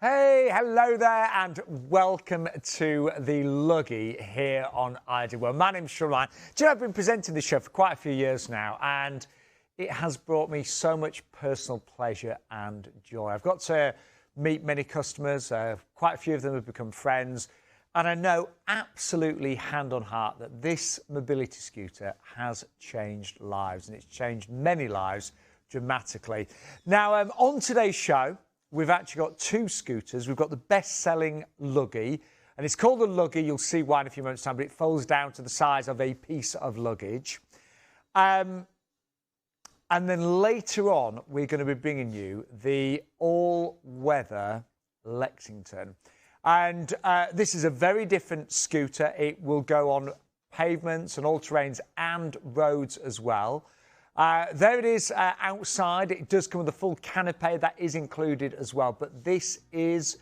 Hey, hello there, and welcome to the Luggie here on Ideal World. My name's Sharon. Do you know, I've been presenting this show for quite a few years now, and it has brought me so much personal pleasure and joy. I've got to meet many customers, quite a few of them have become friends, and I know absolutely hand on heart that this mobility scooter has changed lives, and it's changed many lives dramatically. Now, on today's show, we've actually got two scooters. We've got the best-selling Luggie, and it's called the Luggie. You'll see why in a few moments' time, but it folds down to the size of a piece of luggage. And then later on, we're going to be bringing you the all-weather Lexington. And this is a very different scooter. It will go on pavements and all terrains and roads as well. There it is outside. It does come with a full canopy. That is included as well. But this is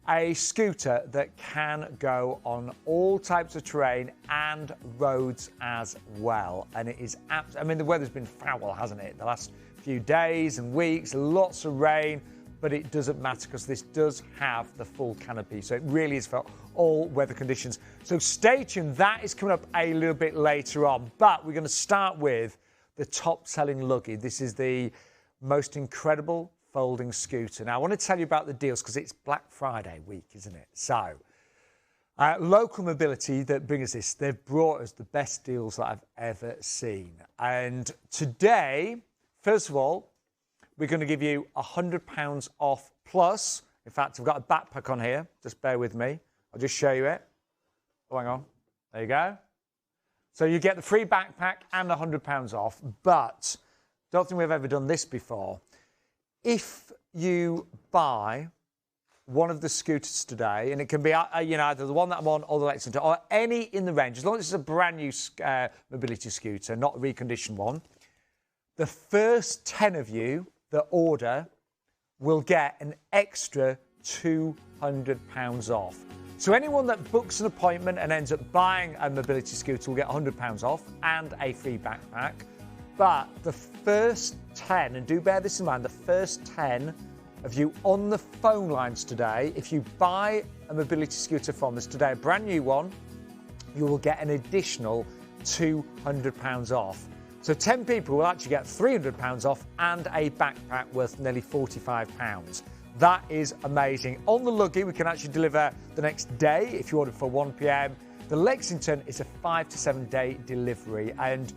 a scooter that can go on all types of terrain and roads as well. And it is I mean, the weather's been foul, hasn't it? The last few days and weeks, lots of rain, but it doesn't matter because this does have the full canopy. So it really is for all weather conditions. So stay tuned. That is coming up a little bit later on. But we're going to start with the top-selling Luggie. This is the most incredible folding scooter. Now, I want to tell you about the deals because it's Black Friday week, isn't it? So, Local Mobility that bring us this, they've brought us the best deals that I've ever seen. And today, first of all, we're going to give you £100 off plus. In fact, I've got a backpack on here. Just bear with me. I'll just show you it. Oh, hang on. There you go. So you get the free backpack and £100 off, but don't think we've ever done this before. If you buy one of the scooters today, and it can be either the one that I'm on or the Lexington, or any in the range, as long as it's a brand new mobility scooter, not a reconditioned one, the first 10 of you that order will get an extra £200 off. So anyone that books an appointment and ends up buying a mobility scooter will get £100 off and a free backpack. But the first 10, and do bear this in mind, the first 10 of you on the phone lines today, if you buy a mobility scooter from us today, a brand new one, you will get an additional £200 off. So 10 people will actually get £300 off and a backpack worth nearly £45. That is amazing. On the Luggie, we can actually deliver the next day if you order for 1 p.m. The Lexington is a 5 to 7 day delivery. And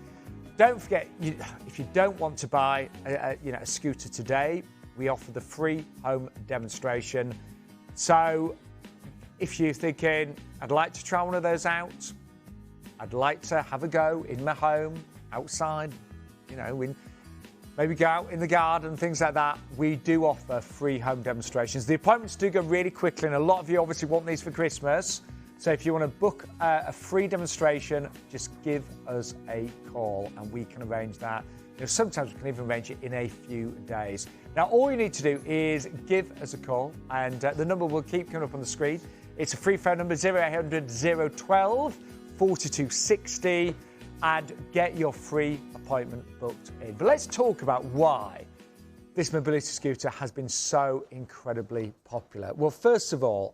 don't forget, if you don't want to buy a scooter today, we offer the free home demonstration. So if you're thinking, I'd like to try one of those out, I'd like to have a go in my home, outside, maybe go out in the garden, things like that. We do offer free home demonstrations. The appointments do go really quickly, and a lot of you obviously want these for Christmas. So if you want to book a free demonstration, just give us a call and we can arrange that. Sometimes we can even arrange it in a few days. Now, all you need to do is give us a call, and the number will keep coming up on the screen. It's a free phone number, 0800 012 4260, and get your free appointment booked in. But let's talk about why this mobility scooter has been so incredibly popular. Well, first of all,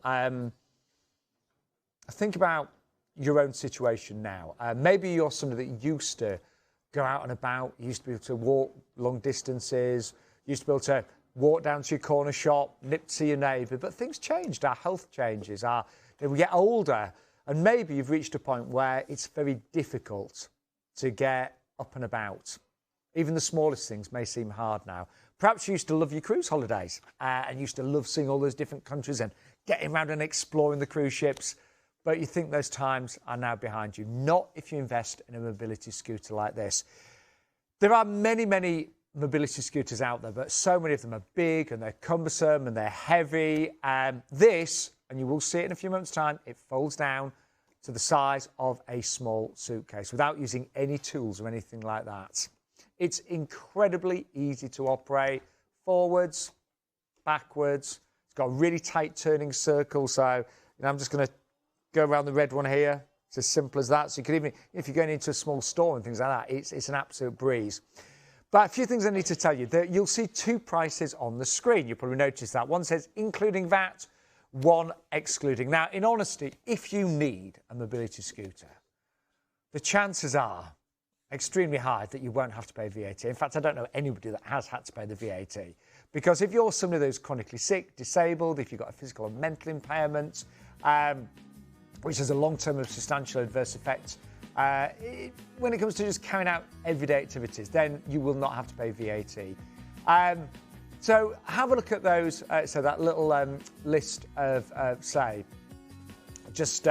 think about your own situation now. Maybe you're somebody that used to go out and about, used to be able to walk long distances, used to be able to walk down to your corner shop, nip to your neighbour, but things changed, our health changes, we get older, and maybe you've reached a point where it's very difficult to get up and about. Even the smallest things may seem hard now. Perhaps you used to love your cruise holidays and used to love seeing all those different countries and getting around and exploring the cruise ships, but you think those times are now behind you. Not if you invest in a mobility scooter like this. There are many, many mobility scooters out there, but so many of them are big and they're cumbersome and they're heavy. This, and you will see it in a few moments' time, it folds down to the size of a small suitcase without using any tools or anything like that. It's incredibly easy to operate, forwards, backwards. It's got a really tight turning circle, so I'm just going to go around the red one here. It's as simple as that. So you can even, if you're going into a small store and things like that, it's an absolute breeze. But a few things I need to tell you. You'll see two prices on the screen. You'll probably notice that. One says including VAT, one excluding. Now, in honesty, if you need a mobility scooter, the chances are extremely high that you won't have to pay VAT. In fact, I don't know anybody that has had to pay the VAT. Because if you're somebody who's chronically sick, disabled, if you've got a physical or mental impairment, which has a long-term of substantial adverse effects, when it comes to just carrying out everyday activities, then you will not have to pay VAT. So have a look at those. So that little list of, say, just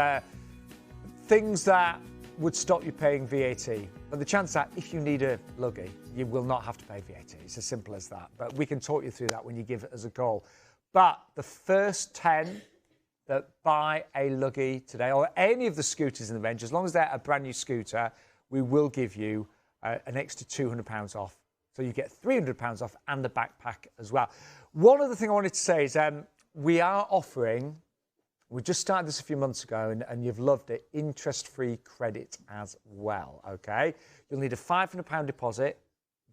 things that would stop you paying VAT. But the chance that if you need a Luggie, you will not have to pay VAT. It's as simple as that. But we can talk you through that when you give us a call. But the first 10 that buy a Luggie today, or any of the scooters in the range, as long as they're a brand new scooter, we will give you an extra £200 off. So you get £300 off and the backpack as well. One other thing I wanted to say is we are offering, we just started this a few months ago and you've loved it, interest-free credit as well, okay? You'll need a £500 deposit.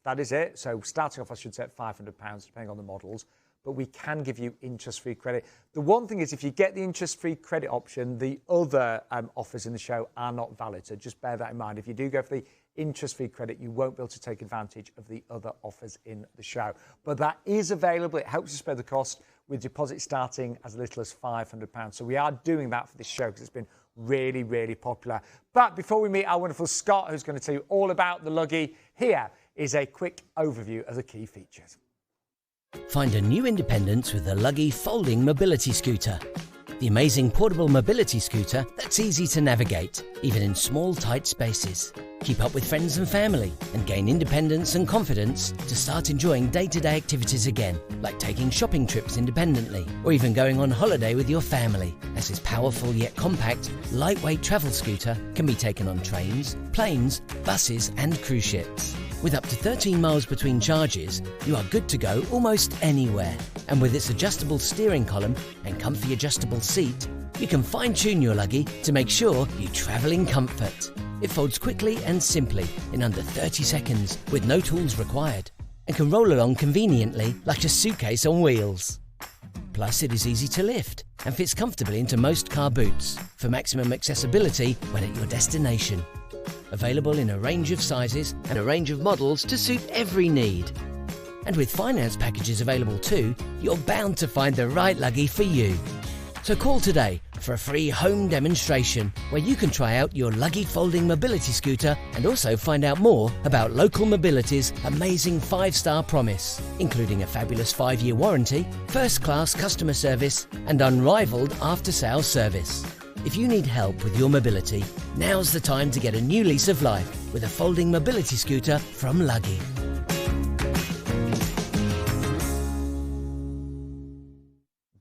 That is it. So starting off, I should say, at £500, depending on the models. But we can give you interest-free credit. The one thing is, if you get the interest-free credit option, the other offers in the show are not valid. So just bear that in mind. If you do go for the interest-free credit, you won't be able to take advantage of the other offers in the show. But that is available. It helps you spread the cost with deposit starting as little as £500. So we are doing that for this show because it's been really, really popular. But before we meet our wonderful Scott, who's going to tell you all about the Luggie, here is a quick overview of the key features. Find a new independence with the Luggie Folding Mobility Scooter. The amazing portable mobility scooter that's easy to navigate, even in small, tight spaces. Keep up with friends and family and gain independence and confidence to start enjoying day-to-day activities again, like taking shopping trips independently or even going on holiday with your family, as this powerful yet compact, lightweight travel scooter can be taken on trains, planes, buses and cruise ships. With up to 13 miles between charges, you are good to go almost anywhere. And with its adjustable steering column and comfy adjustable seat, you can fine-tune your Luggie to make sure you travel in comfort. It folds quickly and simply in under 30 seconds with no tools required and can roll along conveniently like a suitcase on wheels. Plus, it is easy to lift and fits comfortably into most car boots for maximum accessibility when at your destination. Available in a range of sizes and a range of models to suit every need. And with finance packages available too, you're bound to find the right Luggie for you. So call today for a free home demonstration where you can try out your Luggie Folding Mobility Scooter and also find out more about Local Mobility's amazing 5-star promise, including a fabulous 5-year warranty, first-class customer service and unrivaled after-sales service. If you need help with your mobility, now's the time to get a new lease of life with a folding mobility scooter from Luggie.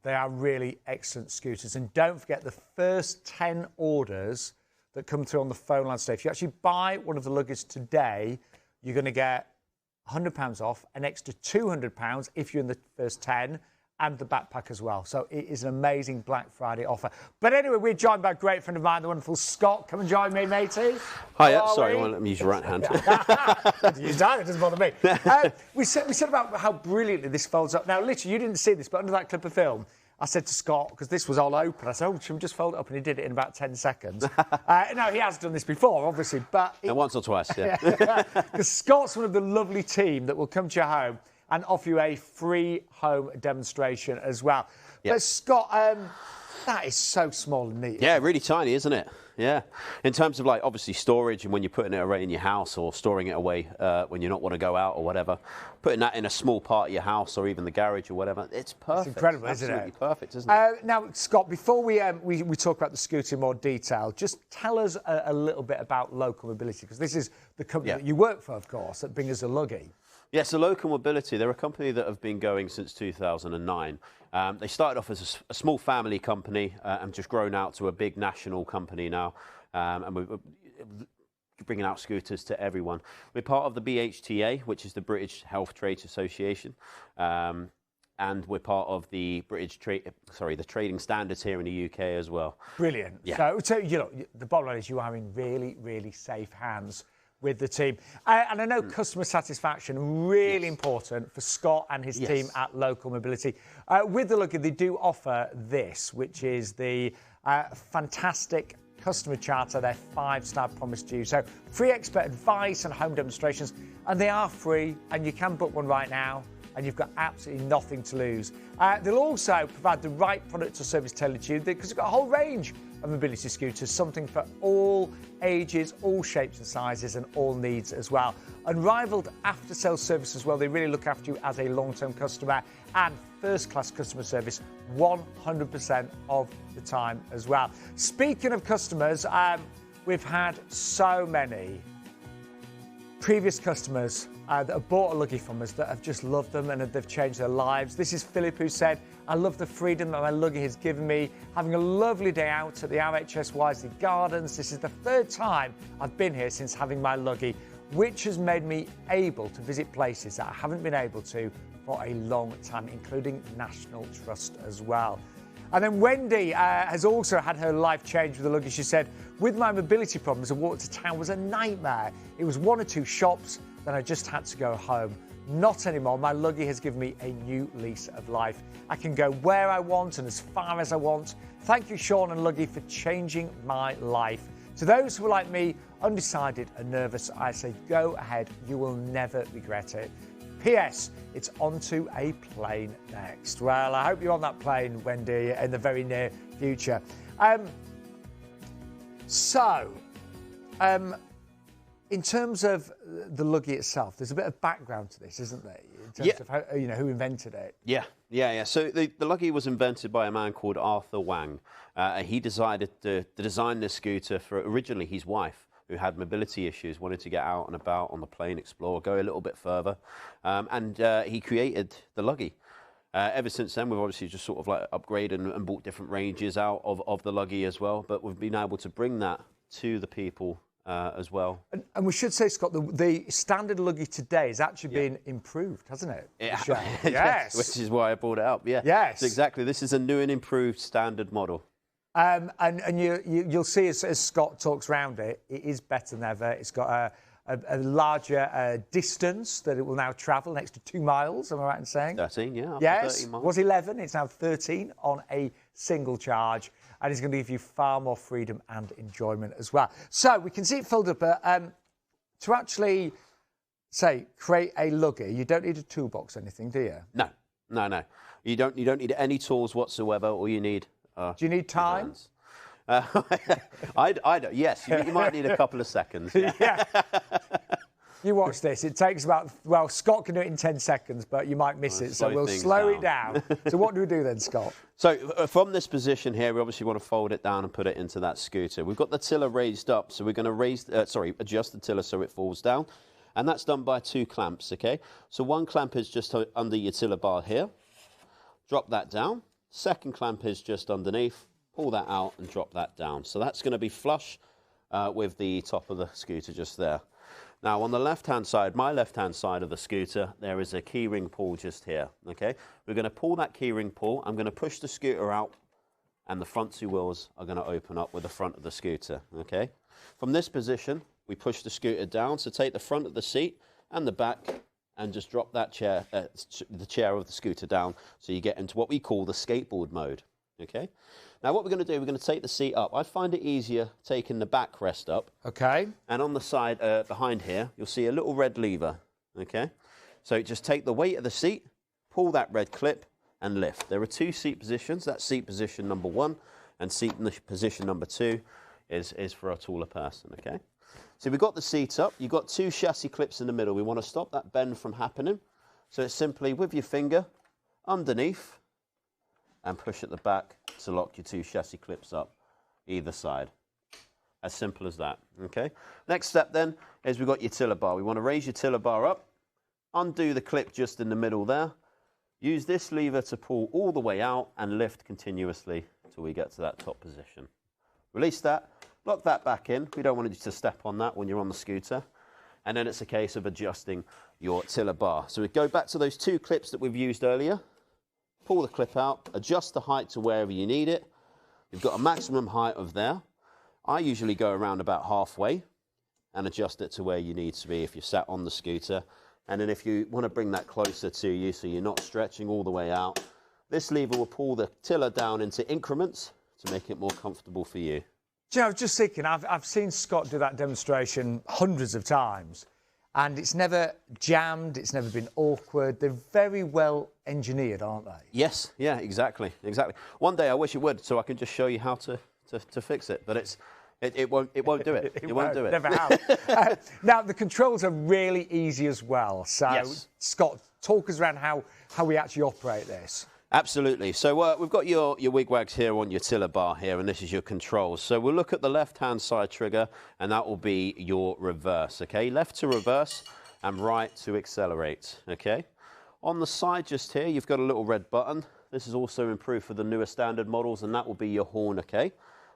They are really excellent scooters. And don't forget, the first 10 orders that come through on the phone line today, if you actually buy one of the Luggies today, you're going to get £100 off, an extra £200 if you're in the first 10, and the backpack as well. So it is an amazing Black Friday offer. But anyway, we're joined by a great friend of mine, the wonderful Scott. Come and join me, matey. Hi, sorry, I won't let me use your right hand. Use that, it doesn't bother me. We said about how brilliantly this folds up. Now, literally, you didn't see this, but under that clip of film, I said to Scott, because this was all open, I said, oh, should we just fold it up? And he did it in about 10 seconds. No, he has done this before, obviously, but... Once or twice, yeah. Because Scott's one of the lovely team that will come to your home and offer you a free home demonstration as well. Yep. But Scott, that is so small and neat. Yeah, really tiny, isn't it? Yeah. In terms of, like, obviously storage and when you're putting it away in your house or storing it away when you don't want to go out or whatever, putting that in a small part of your house or even the garage or whatever, it's perfect. It's incredible, isn't it? Absolutely perfect, isn't it? Now, Scott, before we talk about the scooter in more detail, just tell us a little bit about Local Mobility, because this is the company that you work for, of course, that brings us a Luggie. Yeah, so Local Mobility, they're a company that have been going since 2009. They started off as a small family company and just grown out to a big national company now. And we're bringing out scooters to everyone. We're part of the BHTA, which is the British Health Trade Association. And we're part of the the trading standards here in the UK as well. Brilliant. Yeah. So you know, the bottom line is you are in really, really safe hands with the team. And I know customer satisfaction, really important for Scott and his team at Local Mobility. With the Luggie, they do offer this, which is the fantastic customer charter, their 5-star promise due. So free expert advice and home demonstrations, and they are free, and you can book one right now, and you've got absolutely nothing to lose. They'll also provide the right product or service tailored to you, because they've got a whole range of mobility scooters, something for all ages, all shapes and sizes, and all needs as well. Unrivaled after-sales service as well. They really look after you as a long-term customer, and first-class customer service 100% of the time as well. Speaking of customers, we've had so many previous customers that have bought a Luggie from us that have just loved them and they've changed their lives. This is Philip, who said, I love the freedom that my Luggie has given me. Having a lovely day out at the RHS Wisely Gardens. This is the 3rd time I've been here since having my Luggie, which has made me able to visit places that I haven't been able to for a long time, including National Trust as well. And then Wendy has also had her life change with the Luggie. She said, with my mobility problems, a walk to town was a nightmare. It was 1 or 2 shops, then I just had to go home. Not anymore. My Luggie has given me a new lease of life. I can go where I want and as far as I want. Thank you, Sean and Luggie, for changing my life. To those who are like me, undecided and nervous, I say go ahead. You will never regret it. P.S. It's onto a plane next. Well, I hope you're on that plane, Wendy, in the very near future. In terms of the Luggie itself, there's a bit of background to this, isn't there? In terms of how, who invented it. Yeah. So the Luggie was invented by a man called Arthur Wang. He decided to design this scooter for originally his wife, who had mobility issues, wanted to get out and about on the plane, explore, go a little bit further. And he created the Luggie. Ever since then, we've obviously just sort of like upgraded and bought different ranges out of the Luggie as well. But we've been able to bring that to the people as well. And we should say, Scott, the standard Luggie today has actually been improved, hasn't it? Yes. Which is why I brought it up, Yes. So exactly. This is a new and improved standard model. And you'll see as Scott talks around it, it is better than ever. It's got a larger distance that it will now travel, next to 2 miles, am I right in saying? 13, yeah. Yes, 30 miles. Was 11, it's now 13 on a single charge, and it's going to give you far more freedom and enjoyment as well. So we can see it filled up, to actually, say, create a Luggie, you don't need a toolbox or anything, do you? No. You don't need any tools whatsoever. All you need... do you need time? I don't. Yes, you might need a couple of seconds. Yeah. You watch this. It takes about, well, Scott can do it in 10 seconds, but you might miss it. So we'll slow it down. So what do we do then, Scott? So from this position here, we obviously want to fold it down and put it into that scooter. We've got the tiller raised up, so we're going to adjust the tiller so it falls down. And that's done by 2 clamps, okay? So one clamp is just under your tiller bar here. Drop that down. Second clamp is just underneath. Pull that out and drop that down. So that's going to be flush with the top of the scooter just there. Now on the left-hand side, my left-hand side of the scooter, there is a keyring pull just here, okay? We're going to pull that keyring pull. I'm going to push the scooter out, and the front 2 wheels are going to open up with the front of the scooter, okay? From this position, we push the scooter down. So take the front of the seat and the back and just drop that chair, the chair of the scooter down, so you get into what we call the skateboard mode, okay? Now what we're going to do, we're going to take the seat up. I find it easier taking the backrest up. Okay. And on the side behind here, you'll see a little red lever, okay? So just take the weight of the seat, pull that red clip and lift. There are 2 seat positions. That's seat position number 1 and seat position number 2 is for a taller person, okay? So we've got the seat up. You've got 2 chassis clips in the middle. We want to stop that bend from happening. So it's simply with your finger underneath and push at the back to lock your 2 chassis clips up either side. As simple as that, okay? Next step then is we've got your tiller bar. We want to raise your tiller bar up, undo the clip just in the middle there, use this lever to pull all the way out and lift continuously until we get to that top position. Release that, lock that back in. We don't want you to step on that when you're on the scooter. And then it's a case of adjusting your tiller bar. So we go back to those 2 clips that we've used earlier. Pull the clip out, adjust the height to wherever you need it. You've got a maximum height of there. I usually go around about halfway, and adjust it to where you need to be if you're sat on the scooter. And then if you want to bring that closer to you so you're not stretching all the way out, this lever will pull the tiller down into increments to make it more comfortable for you. Do you know, I was just thinking, I've seen Scott do that demonstration hundreds of times, and it's never jammed, it's never been awkward. They're very well engineered, aren't they? Yes, yeah, exactly. One day I wish it would, so I can just show you how to fix it, but it won't do it. It won't do it. Never have. Now, the controls are really easy as well. So, yes. Scott, talk us around how we actually operate this. Absolutely. So we've got your wigwags here on your tiller bar here, and this is your controls. So we'll look at the left-hand side trigger, and that will be your reverse, okay? Left to reverse and right to accelerate, okay? On the side just here, you've got a little red button. This is also improved for the newer standard models, and that will be your horn, okay?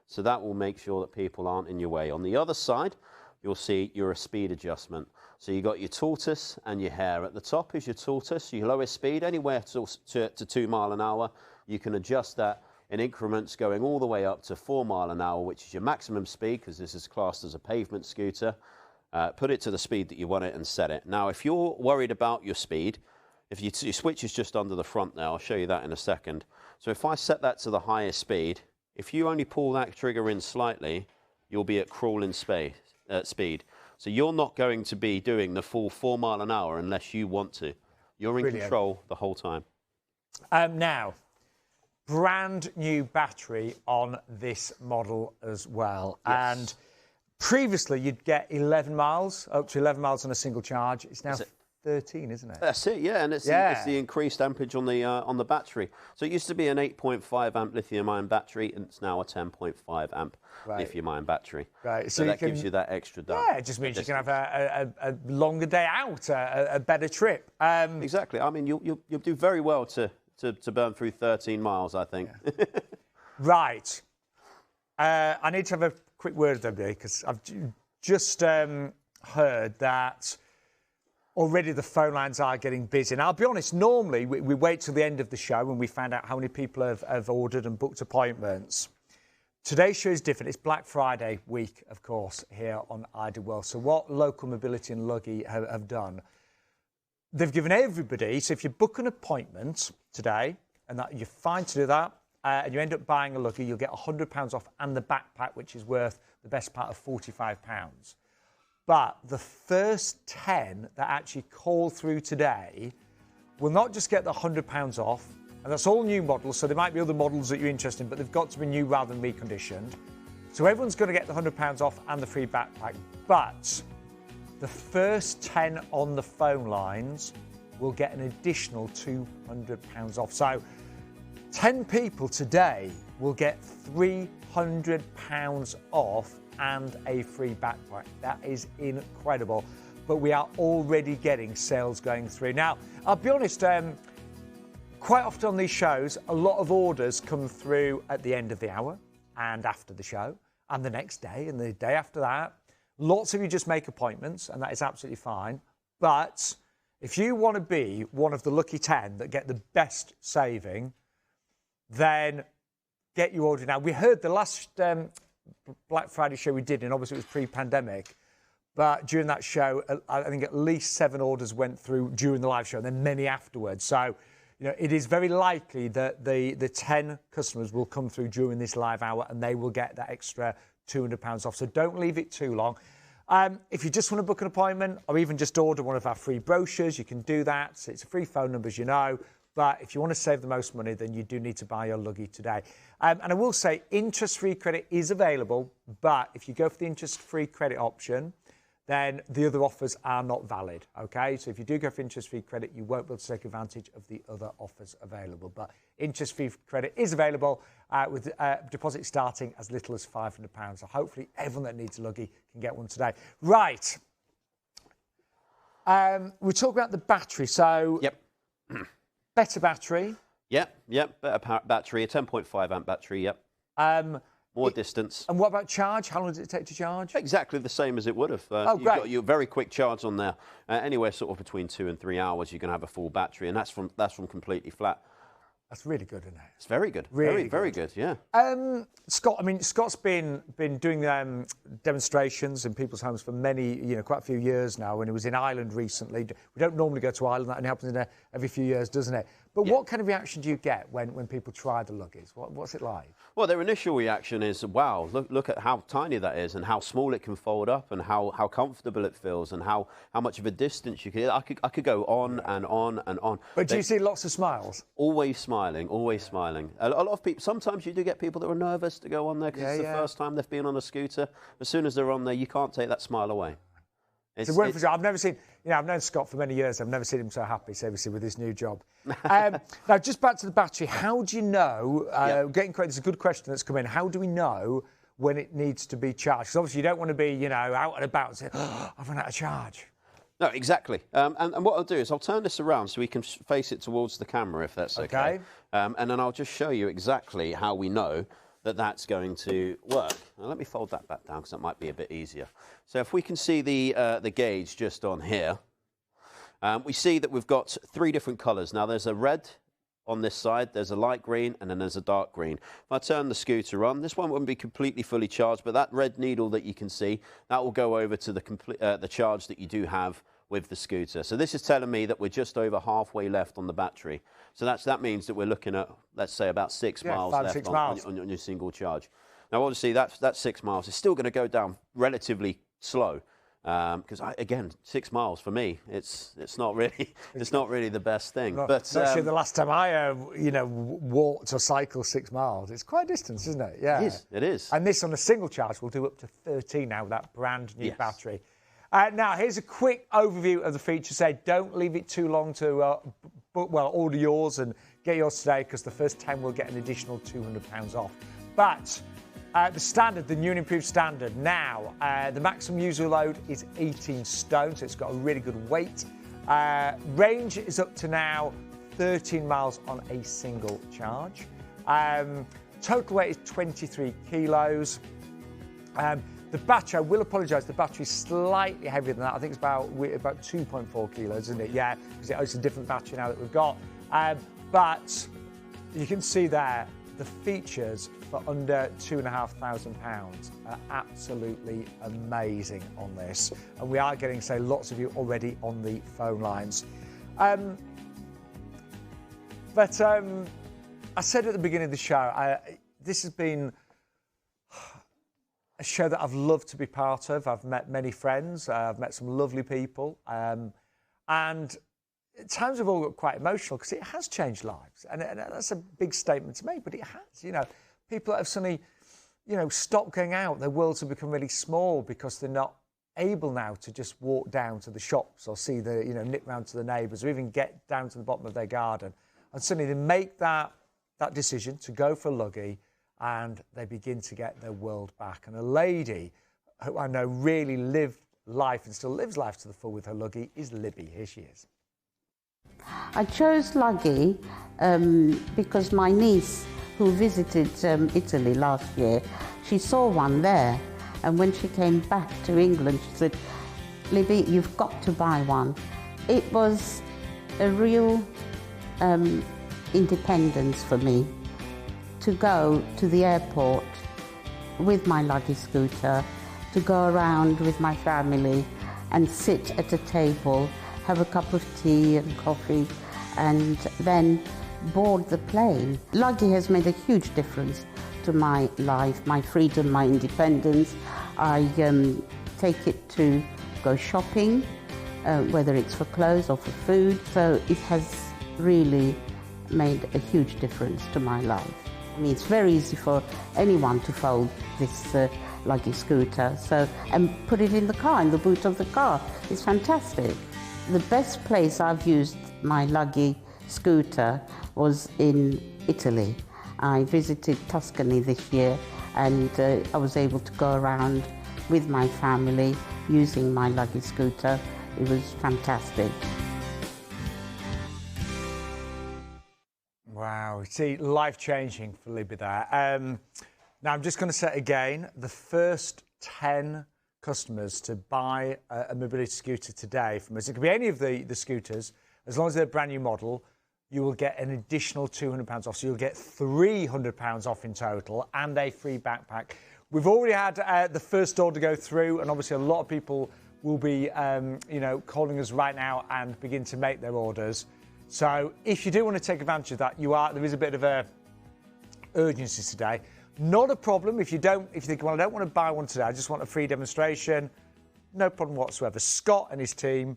So that will make sure that people aren't in your way. On the other side, you'll see your speed adjustment. So you've got your tortoise and your hare. At the top is your tortoise, your lowest speed, anywhere to 2 miles an hour. You can adjust that in increments going all the way up to 4 miles an hour, which is your maximum speed, because this is classed as a pavement scooter. Put it to the speed that you want it and set it. Now, if you're worried about your speed, if your switch is just under the front there, I'll show you that in a second. So if I set that to the highest speed, if you only pull that trigger in slightly, you'll be at crawling speed. So you're not going to be doing the full 4 miles an hour unless you want to. You're in control the whole time. Now, brand new battery on this model as well. Yes. And previously you'd get 11 miles, up to 11 miles on a single charge. It's now 13, isn't it? That's it, yeah, and it's the increased ampage on the battery. So it used to be an 8.5 amp lithium-ion battery, and it's now a 10.5 amp lithium-ion battery. Right, so that gives you that extra done. Yeah, it just means you can have a longer day out, a better trip. Exactly. I mean, you'll do very well to burn through 13 miles, I think. Yeah. Right. I need to have a quick word with you because I've just heard that already the phone lines are getting busy. Now, I'll be honest, normally we wait till the end of the show when we find out how many people have ordered and booked appointments. Today's show is different. It's Black Friday week, of course, here on Ideal World. So what Local Mobility and Luggie have done, they've given everybody, so if you book an appointment today and that you're fine to do that, and you end up buying a Luggie, you'll get £100 off and the backpack, which is worth the best part of £45. But the first 10 that actually call through today will not just get the £100 off, and that's all new models, so there might be other models that you're interested in, but they've got to be new rather than reconditioned. So everyone's going to get the £100 off and the free backpack, but the first 10 on the phone lines will get an additional £200 off. So 10 people today will get £300 off and a free backpack. That is incredible. But we are already getting sales going through. Now, I'll be honest, quite often on these shows, a lot of orders come through at the end of the hour and after the show, and the next day and the day after that. Lots of you just make appointments, and that is absolutely fine. But if you want to be one of the lucky 10 that get the best saving, then get your order now. We heard the last Black Friday show we did, and obviously it was pre-pandemic, but during that show, I think at least 7 orders went through during the live show, and then many afterwards. So, you know, it is very likely that the 10 customers will come through during this live hour, and they will get that extra £200 off. So don't leave it too long. If you just want to book an appointment, or even just order one of our free brochures, you can do that. It's a free phone number, as you know. But if you want to save the most money, then you do need to buy your Luggie today. And I will say interest-free credit is available, but if you go for the interest-free credit option, then the other offers are not valid, okay? So if you do go for interest-free credit, you won't be able to take advantage of the other offers available. But interest-free credit is available with deposit starting as little as £500. So hopefully everyone that needs a Luggie can get one today. Right. We're talking about the battery. So Yep. Better battery. Yep. Better battery, a 10.5 amp battery, yep. More distance. And what about charge? How long does it take to charge? Exactly the same as it would have. You've got your very quick charge on there. Anywhere sort of between 2 and 3 hours, you can have a full battery, and that's from completely flat. That's really good, isn't it? It's very good. Really very good, yeah. Scott, I mean, Scott's been doing demonstrations in people's homes for quite a few years now. When he was in Ireland recently, we don't normally go to Ireland. That only happens every few years, doesn't it? But what kind of reaction do you get when people try the Luggies? What's it like? Well, their initial reaction is, wow, look at how tiny that is and how small it can fold up and how comfortable it feels and how much of a distance you can. I could go on and on and on. But do you see lots of smiles? Always smiling, always smiling. A lot of people, sometimes you do get people that are nervous to go on there because it's the first time they've been on a scooter. As soon as they're on there, you can't take that smile away. I've never seen, I've known Scott for many years. I've never seen him so happy, obviously, with his new job. Now, just back to the battery. How do you know, this is a good question that's come in. How do we know when it needs to be charged? Because obviously you don't want to be, out and about and say, I've run out of charge. No, exactly. And what I'll do is I'll turn this around so we can face it towards the camera, if that's okay. And then I'll just show you exactly how we know that that's going to work. Now, let me fold that back down because that might be a bit easier. So if we can see the gauge just on here, we see that we've got 3 different colours. Now, there's a red on this side, there's a light green, and then there's a dark green. If I turn the scooter on, this one wouldn't be completely fully charged, but that red needle that you can see, that will go over to the charge that you do have with the scooter. So this is telling me that we're just over halfway left on the battery. So that means that we're looking at, let's say, about 6 miles left on your single charge. Now, obviously, that's 6 miles. It's still going to go down relatively slow because, again, 6 miles for me, it's not really the best thing. No, but actually, the last time I walked or cycled 6 miles, it's quite a distance, isn't it? Yeah, it is. And this on a single charge will do up to 13 now with that brand new battery. Now, here's a quick overview of the feature. Don't leave it too long to order yours and get yours today, because the first 10 will get an additional £200 off. But the new and improved standard now, the maximum user load is 18 stone, so it's got a really good weight. Range is up to now 13 miles on a single charge. Total weight is 23 kilos. The battery, I will apologise, the battery is slightly heavier than that. I think it's about 2.4 kilos, isn't it? Yeah, because it's a different battery now that we've got. But you can see there, the features for under £2,500 are absolutely amazing on this. And we are getting, lots of you already on the phone lines. But I said at the beginning of the show, this has been a show that I've loved to be part of. I've met many friends. I've met some lovely people. And at times have all got quite emotional because it has changed lives. And that's a big statement to make, but it has. People that have suddenly, stopped going out. Their worlds have become really small because they're not able now to just walk down to the shops or see nip round to the neighbours or even get down to the bottom of their garden. And suddenly they make that decision to go for Luggie, and they begin to get their world back. And a lady who I know really lived life and still lives life to the full with her Luggie is Libby. Here she is. I chose Luggie because my niece, who visited Italy last year, she saw one there. And when she came back to England, she said, Libby, you've got to buy one. It was a real independence for me to go to the airport with my Luggie scooter, to go around with my family and sit at a table, have a cup of tea and coffee, and then board the plane. Luggie has made a huge difference to my life, my freedom, my independence. I take it to go shopping, whether it's for clothes or for food. So it has really made a huge difference to my life. I mean, it's very easy for anyone to fold this Luggie scooter, and put it in the car, in the boot of the car. It's fantastic. The best place I've used my Luggie scooter was in Italy. I visited Tuscany this year, and I was able to go around with my family using my Luggie scooter. It was fantastic. Wow, see, life-changing for Libby there. Now, I'm just going to say again, the first 10 customers to buy a mobility scooter today from us, it could be any of the scooters, as long as they're a brand new model, you will get an additional £200 off. So you'll get £300 off in total and a free backpack. We've already had the first order go through, and obviously a lot of people will be, calling us right now and begin to make their orders. So if you do want to take advantage of that, there is a bit of a urgency today. Not a problem if you think, well, I don't want to buy one today, I just want a free demonstration. No problem whatsoever. Scott and his team,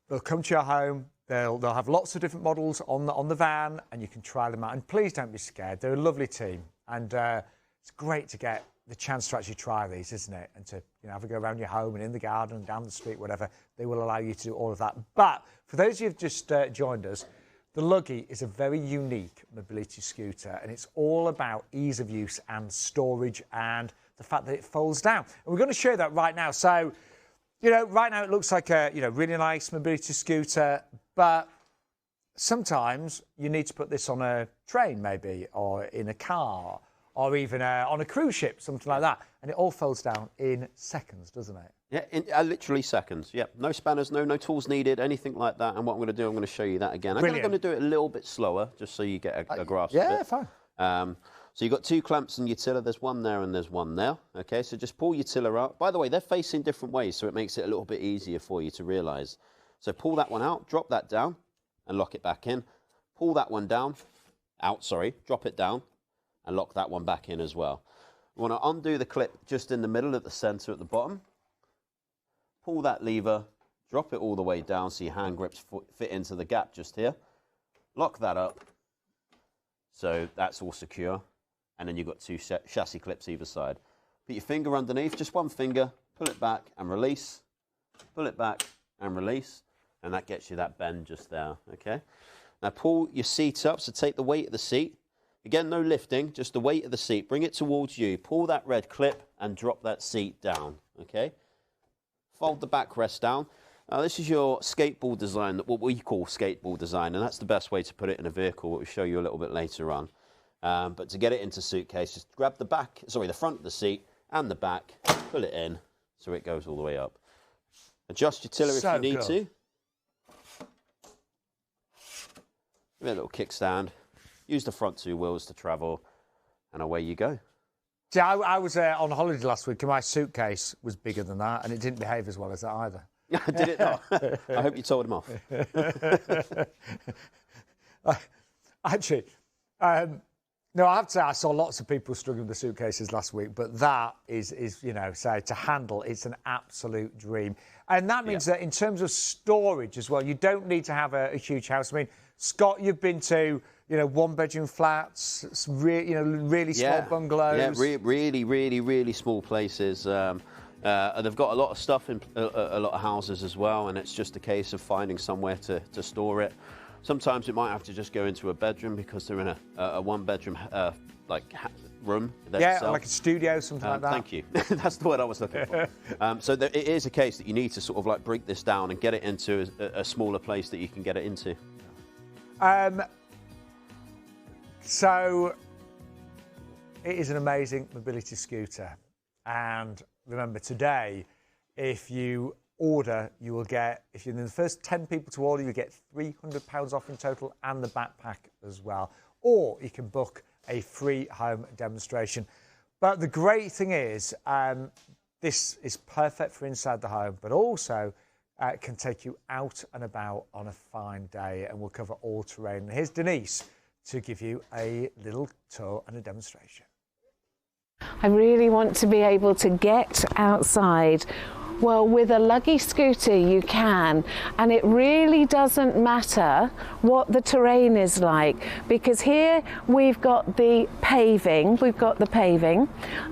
they'll come to your home. They'll have lots of different models on the van, and you can try them out. And please don't be scared. They're a lovely team, and it's great to get the chance to actually try these, isn't it? And to have a go around your home and in the garden and down the street, whatever. They will allow you to do all of that. But for those of you who've just joined us, the Luggie is a very unique mobility scooter, and it's all about ease of use and storage and the fact that it folds down. And we're going to show you that right now. So, right now it looks like a, really nice mobility scooter, but sometimes you need to put this on a train maybe, or in a car, or even on a cruise ship, something like that. And it all folds down in seconds, doesn't it? Yeah, in literally seconds. Yeah, no spanners, no tools needed, anything like that. And what I'm going to do, I'm going to show you that again. I'm going to do it a little bit slower, just so you get a grasp of it. Yeah, fine. So you've got 2 clamps on your tiller. There's one there and there's one there. Okay, so just pull your tiller out. By the way, they're facing different ways, so it makes it a little bit easier for you to realise. So pull that one out, drop that down, and lock it back in. Pull that one drop it down, and lock that one back in as well. You want to undo the clip just in the middle at the centre at the bottom. Pull that lever, drop it all the way down so your hand grips fit into the gap just here. Lock that up. So that's all secure. And then you've got 2 chassis clips either side. Put your finger underneath, just one finger, pull it back and release. Pull it back and release. And that gets you that bend just there, okay? Now pull your seat up, so take the weight of the seat. Again, no lifting, just the weight of the seat. Bring it towards you. Pull that red clip and drop that seat down, okay? Fold the backrest down. This is your skateboard design, what we call skateboard design, and that's the best way to put it in a vehicle, what we'll show you a little bit later on. But to get it into suitcase, just grab the front of the seat and the back, pull it in so it goes all the way up. Adjust your tiller if you need to. Give it a little kickstand. Use the front 2 wheels to travel, and away you go. See, I was on holiday last week, and my suitcase was bigger than that, and it didn't behave as well as that either. Did it not? I hope you told him off. Actually, no, I have to say I saw lots of people struggling with the suitcases last week, but that is say to handle, it's an absolute dream. And that means that in terms of storage as well, you don't need to have a huge house. I mean, Scott, you've been to 1-bedroom flats, really small bungalows. Yeah, really small places. They've got a lot of stuff in a lot of houses as well, and it's just a case of finding somewhere to store it. Sometimes it might have to just go into a bedroom because they're in a 1-bedroom room. Yeah, like a studio, something like that. Thank you. That's the word I was looking for. So it is a case that you need to sort of break this down and get it into a smaller place that you can get it into. So it is an amazing mobility scooter, and remember today, if you order, you will get, if you're in the first 10 people to order, you get £300 off in total and the backpack as well. Or you can book a free home demonstration. But the great thing is, this is perfect for inside the home, but also can take you out and about on a fine day, and we'll cover all terrain. And here's Denise to give you a little tour and a demonstration. I really want to be able to get outside. Well, with a Luggie scooter you can, and it really doesn't matter what the terrain is like, because here we've got the paving,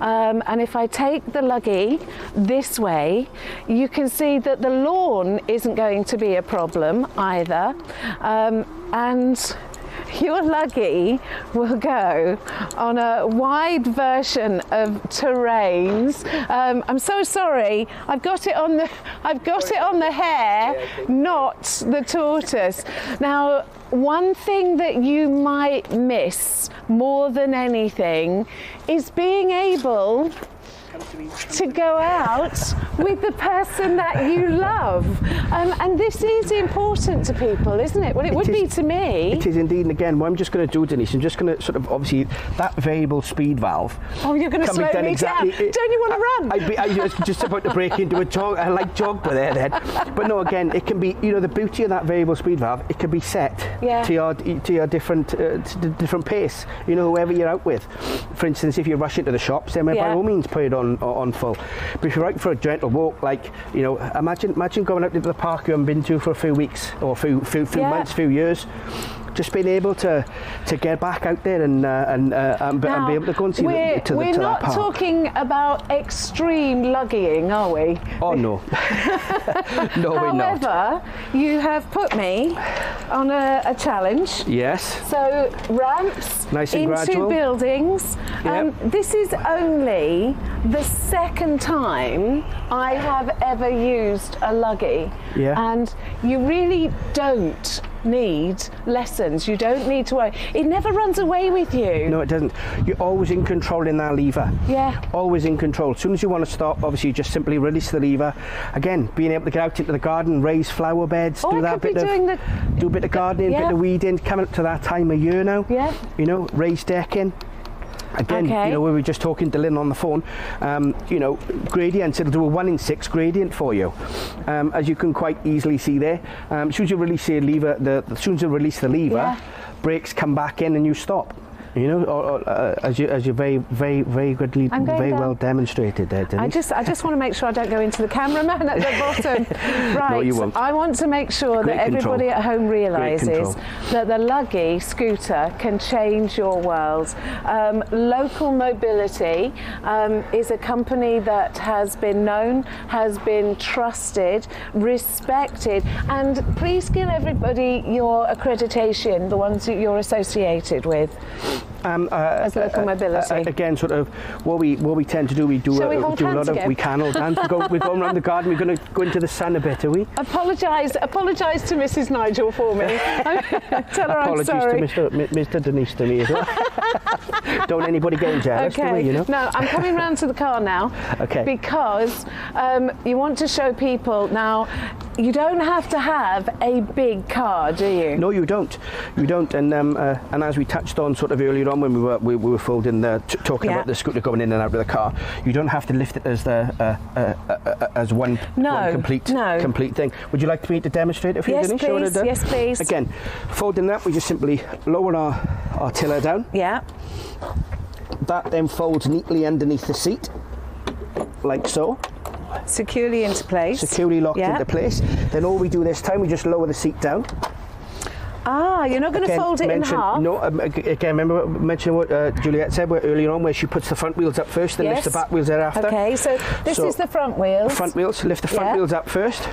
and if I take the Luggie this way, you can see that the lawn isn't going to be a problem either, and your Luggie will go on a wide version of terrains. I'm so sorry. I've got it on the hare, not the tortoise. Now, one thing that you might miss more than anything is being able to go out with the person that you love. And this is important to people, isn't it? Well, it would be to me. It is indeed, and again, what I'm just going to do, Denise, I'm just going to sort of, obviously, that variable speed valve. Oh, you're going to slow me down. Don't you want to run? I was just about to break into a light jog by there then. But no, again, it can be, you know, the beauty of that variable speed valve, it can be set to your different pace, you know, whoever you're out with. For instance, if you rush into the shops, then by all means put it on full. But if you're out for a gentle walk, like, you know, imagine going out into the park you haven't been to for a few weeks or few months, few years. Just being able to get back out there and be able to go and see that park. We're not talking about extreme lugging, are we? Oh no, no, we're not. However, you have put me on a challenge. Yes. So ramps nice and into gradual. Buildings. Yep. This is only the second time I have ever used a luggie. Yeah. And you really don't need lessons. You don't need to worry. It never runs away with you. No, it doesn't. You're always in control in that lever. Yeah. Always in control. As soon as you want to stop, obviously you just simply release the lever. Again, being able to get out into the garden, raise flower beds, do a bit of gardening, a bit of weeding, coming up to that time of year now. Yeah. You know, raised decking. Again, you know, we were just talking to Lynn on the phone, you know, gradients, it'll do a 1 in 6 gradient for you, as you can quite easily see there. As soon as you release the lever, as soon as you release the lever, brakes come back in and you stop. You know, as you very goodly, very well demonstrated there, Denise. I just want to make sure I don't go into the cameraman at the bottom. Right. No, you won't. I want to make sure that everybody at home realises that the Luggie scooter can change your world. Local Mobility is a company that has been known, has been trusted, respected, and please give everybody your accreditation, the ones that you're associated with. As Local Mobility. Again, sort of what we tend to do, we do a lot of, we can hold hands. We're going around the garden. We're going to go into the sun a bit, are we? Apologise to Mrs. Nigel for me. Tell her I'm sorry. Apologies to Mr. Denise to me as well. Don't anybody get jealous, do we, you know? No, I'm coming round to the car now. Okay. Because you want to show people now. You don't have to have a big car, do you? No, you don't. You don't. And as we touched on sort of earlier on when we were folding talking about the scooter going in and out of the car, you don't have to lift it as one complete thing. Would you like me to demonstrate it for you, Denise? Please. Yes, please. Again, folding that, we just simply lower our tiller down. Yeah. That then folds neatly underneath the seat, like so. Securely into place. Securely locked into place. Then all we do this time, we just lower the seat down. Ah, you're not going to fold it in half? No, again, remember mentioning what Juliet said earlier on, where she puts the front wheels up first, then lifts the back wheels thereafter. Okay, so this is the front wheels. Front wheels, lift the front wheels up first.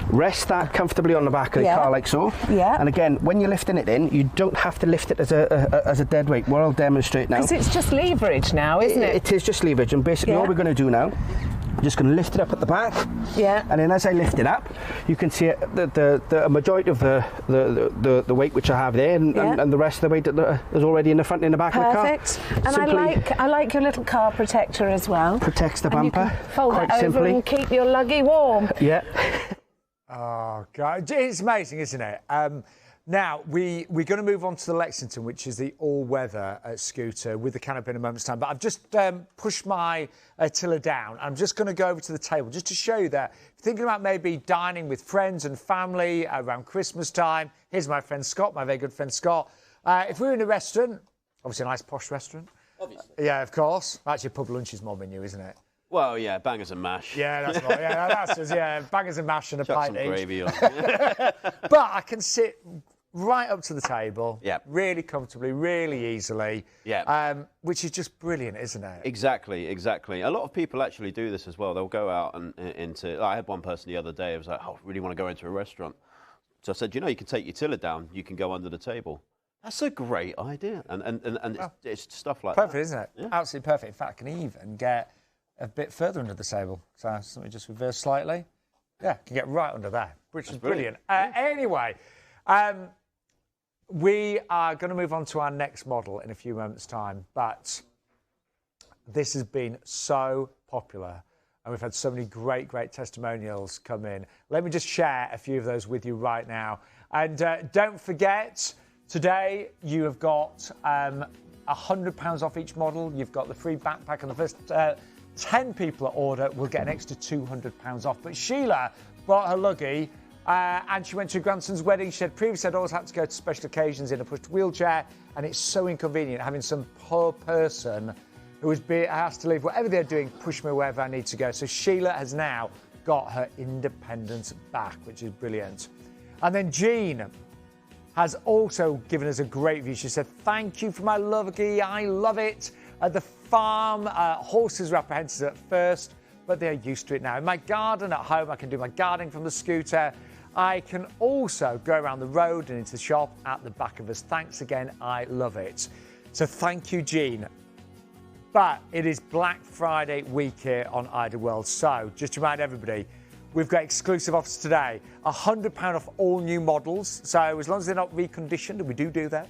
Rest that comfortably on the back of the car like so. Yeah. And again, when you're lifting it in, you don't have to lift it as a dead weight. What I'll demonstrate now. Because it's just leverage now, isn't it? It is just leverage, and basically all we're going to do now, I'm just going to lift it up at the back. Yeah. And then as I lift it up, you can see the majority of the weight which I have there, and the rest of the weight that is already in the front and in the back of the car. Perfect. And I like your little car protector as well. Protects the and bumper. You can fold it over and keep your luggie warm. Yeah. Oh, God. It's amazing, isn't it? Now, we're going to move on to the Lexington, which is the all-weather scooter with the Canopy in a moment's time. But I've just pushed my tiller down. I'm just going to go over to the table just to show you that if you're thinking about maybe dining with friends and family around Christmas time. Here's my friend Scott, my very good friend Scott. If we're in a restaurant, obviously a nice posh restaurant. Obviously. Yeah, of course. Actually, pub lunch is more menu, isn't it? Well, yeah, bangers and mash. Yeah, that's right. Yeah, that's just, bangers and mash and a pint some each. gravy on. But I can sit right up to the table, really comfortably, really easily, which is just brilliant, isn't it? Exactly. A lot of people actually do this as well. They'll go out and into. I had one person the other day. I was like, "Oh, I really want to go into a restaurant." So I said, "You can take your tiller down. You can go under the table." That's a great idea, and it's stuff like perfect, that. Isn't it? Yeah. Absolutely perfect. In fact, I can even get a bit further under the table. So let me just reverse slightly. Yeah, can get right under there, which is brilliant. Anyway, we are going to move on to our next model in a few moments' time. But this has been so popular. And we've had so many great testimonials come in. Let me just share a few of those with you right now. And don't forget, today you have got £100 off each model. You've got the free backpack, and the first 10 people that order will get an extra £200 off. But Sheila bought her Luggie, and she went to her grandson's wedding. She said previously I'd always had to go to special occasions in a pushed wheelchair, and it's so inconvenient having some poor person who has to leave whatever they're doing, push me wherever I need to go. So Sheila has now got her independence back, which is brilliant. And then Jean has also given us a great review. She said, thank you for my Luggie, I love it. At the farm, horses were apprehensive at first, but they're used to it now. In my garden at home, I can do my gardening from the scooter. I can also go around the road and into the shop at the back of us. Thanks again, I love it. So thank you, Jean. But it is Black Friday week here on Ideal. So just to remind everybody, we've got exclusive offers today. £100 off all new models. So as long as they're not reconditioned, and we do that.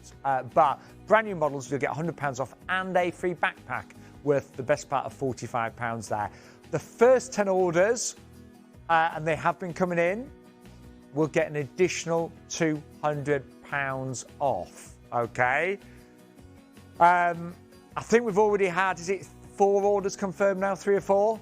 But brand new models, you'll get £100 off and a free backpack worth the best part of £45 there. The first 10 orders, and they have been coming in, will get an additional £200 off. Okay? I think we've already had, is it 4 orders confirmed now, 3 or 4?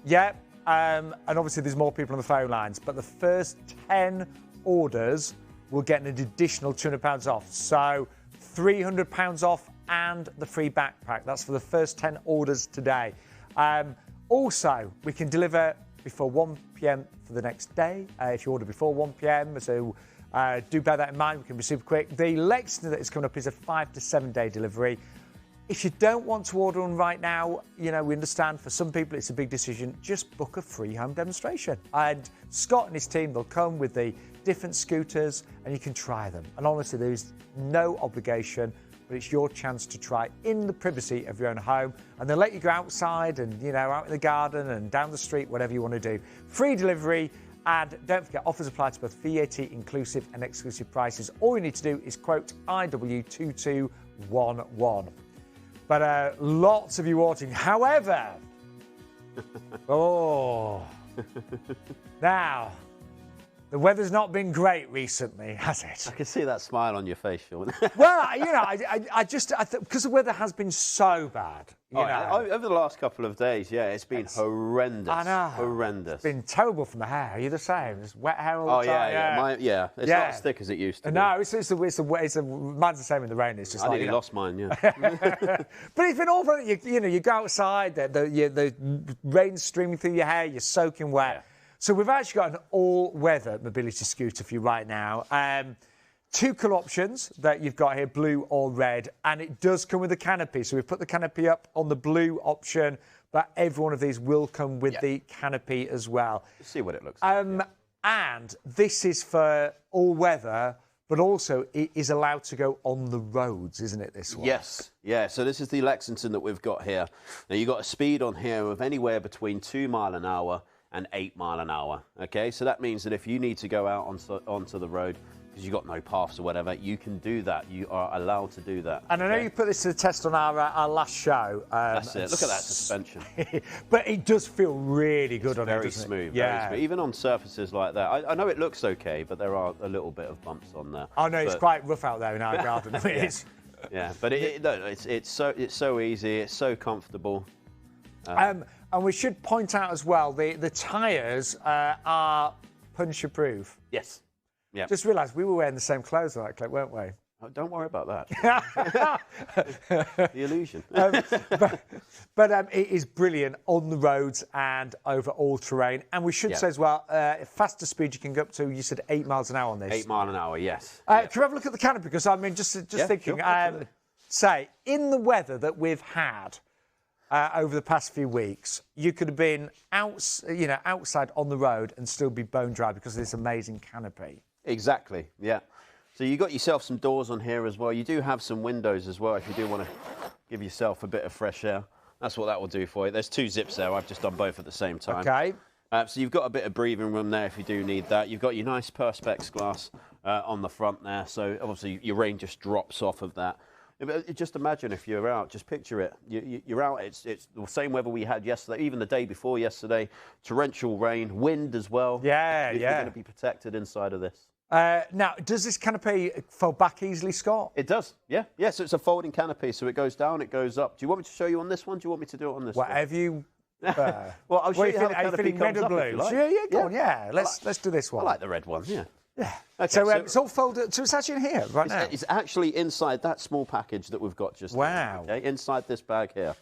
Yep. And obviously there's more people on the phone lines, but the first 10 orders will get an additional £200 off. So £300 off and the free backpack. That's for the first 10 orders today. Also, we can deliver before 1 p.m. for the next day, if you order before 1 p.m. So do bear that in mind. We can be super quick. The Lexington that is coming up is a 5 to 7 day delivery. If you don't want to order one right now, we understand for some people it's a big decision. Just book a free home demonstration. And Scott and his team, they'll come with the different scooters and you can try them. And honestly, there is no obligation, but it's your chance to try in the privacy of your own home. And they'll let you go outside and, out in the garden and down the street, whatever you want to do. Free delivery. And don't forget, offers apply to both VAT inclusive and exclusive prices. All you need to do is quote IW2211. But lots of you watching. However, now, the weather's not been great recently, has it? I can see that smile on your face, Sean. Well, because the weather has been so bad. Over the last couple of days, it's been horrendous. I know. Horrendous. It's been terrible for my hair. Are you the same? It's wet hair all the time. It's not as thick as it used to be. No, mine's the same in the rain. It's just I nearly lost mine, But it's been awful. You go outside, the rain's streaming through your hair, you're soaking wet. Yeah. So we've actually got an all-weather mobility scooter for you right now. 2 colour options that you've got here, blue or red, and it does come with a canopy. So we've put the canopy up on the blue option, but every one of these will come with the canopy as well. Let's see what it looks like. And this is for all-weather, but also it is allowed to go on the roads, isn't it, this one? Yes. Yeah, so this is the Lexington that we've got here. Now, you've got a speed on here of anywhere between 2 mile an hour and 8 mile an hour. Okay, so that means that if you need to go out onto the road because you've got no paths or whatever, you can do that. You are allowed to do that. And I know you put this to the test on our last show. That's it. Look at that suspension. But it does feel really good on it, very smooth. Yeah. Very smooth. Even on surfaces like that. I know it looks okay, but there are a little bit of bumps on there. Oh no, it's quite rough out there in our garden. Yeah, but it's so easy. It's so comfortable. And we should point out as well, the tyres are puncture-proof. Yes. Yeah. Just realised we were wearing the same clothes on that clip, weren't we? Oh, don't worry about that. The illusion. But it is brilliant on the roads and over all terrain. And we should say as well, faster speed you can go up to, you said 8 miles an hour on this. 8 mile an hour, yes. Can we have a look at the canopy? Because I mean, just thinking, sure, say, in the weather that we've had over the past few weeks, you could have been outside on the road and still be bone dry because of this amazing canopy. Exactly, yeah. So you got yourself some doors on here as well. You do have some windows as well if you do want to give yourself a bit of fresh air. That's what that will do for you. There's 2 zips there. I've just done both at the same time. Okay. So you've got a bit of breathing room there if you do need that. You've got your nice Perspex glass on the front there. So obviously your rain just drops off of that. Just imagine if you're out, just picture it. You're out, it's the same weather we had yesterday, even the day before yesterday, torrential rain, wind as well. Yeah, You're going to be protected inside of this. Now, does this canopy fold back easily, Scott? It does, yeah. Yeah, so it's a folding canopy, so it goes down, it goes up. Do you want me to show you on this one? Do you want me to do it on this one? Whatever you... well, I'll show you how the canopy comes up, if you like. Yeah, go on, yeah. Let's do this one. I like the red one, yeah. Yeah. Okay, so it's all folded. So it's actually in here right now. It's actually inside that small package that we've got just wow. Now, okay, inside this bag here.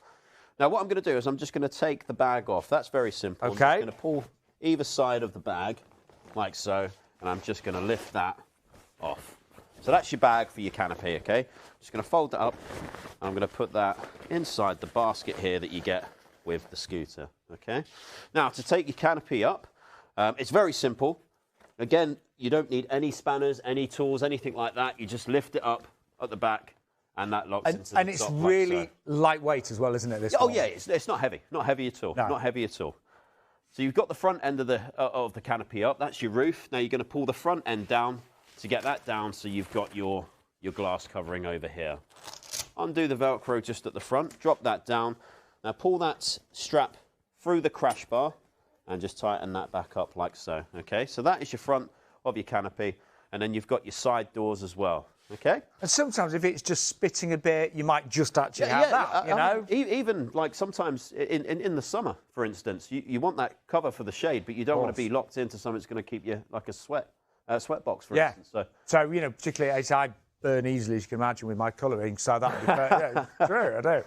Now, what I'm going to do is I'm just going to take the bag off. That's very simple. Okay. I'm just going to pull either side of the bag, like so, and I'm just going to lift that off. So that's your bag for your canopy, okay? Just going to fold that up, and I'm going to put that inside the basket here that you get with the scooter, okay? Now, to take your canopy up, it's very simple. Again, you don't need any spanners, any tools, anything like that. You just lift it up at the back, and that locks into the top. And it's really lightweight as well, isn't it? This one? Yeah, it's not heavy. Not heavy at all. No. Not heavy at all. So you've got the front end of the canopy up. That's your roof. Now you're going to pull the front end down to get that down, so you've got your glass covering over here. Undo the Velcro just at the front. Drop that down. Now pull that strap through the crash bar and just tighten that back up like so, okay? So that is your front of your canopy, and then you've got your side doors as well, okay? And sometimes if it's just spitting a bit, you might just actually have that, you know? Even like sometimes in the summer, for instance, you want that cover for the shade, but you don't want to be locked into something that's going to keep you like a sweat box, for instance. So, you know, particularly as I burn easily, as you can imagine, with my colouring, so that would be yeah, true, I do.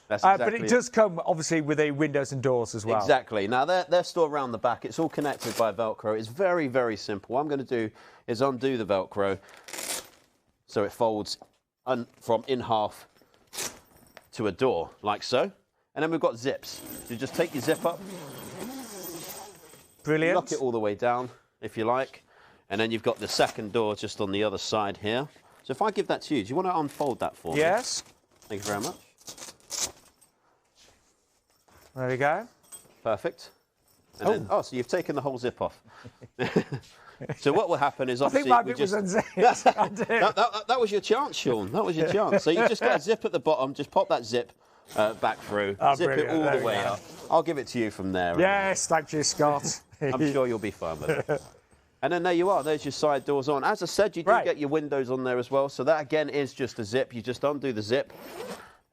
That's exactly but it does come, obviously, with the windows and doors as well. Exactly. Now, they're stored around the back. It's all connected by Velcro. It's very, very simple. What I'm going to do is undo the Velcro so it folds from in half to a door, like so. And then we've got zips. So you just take your zip up. Brilliant. Lock it all the way down, if you like. And then you've got the second door just on the other side here. So if I give that to you, do you want to unfold that for me? Yes. Thank you very much. There we go. Perfect. And then, so you've taken the whole zip off. So what will happen is obviously... I think my bit was unzipped. That was your chance, Sean. That was your chance. So you just got a zip at the bottom. Just pop that zip back through. Zip brilliant. it all the way up. I'll give it to you from there. Yes, thank you, Scott. I'm sure you'll be fine with it. And then there you are. There's your side doors on. As I said, you do get your windows on there as well. So that, again, is just a zip. You just undo the zip,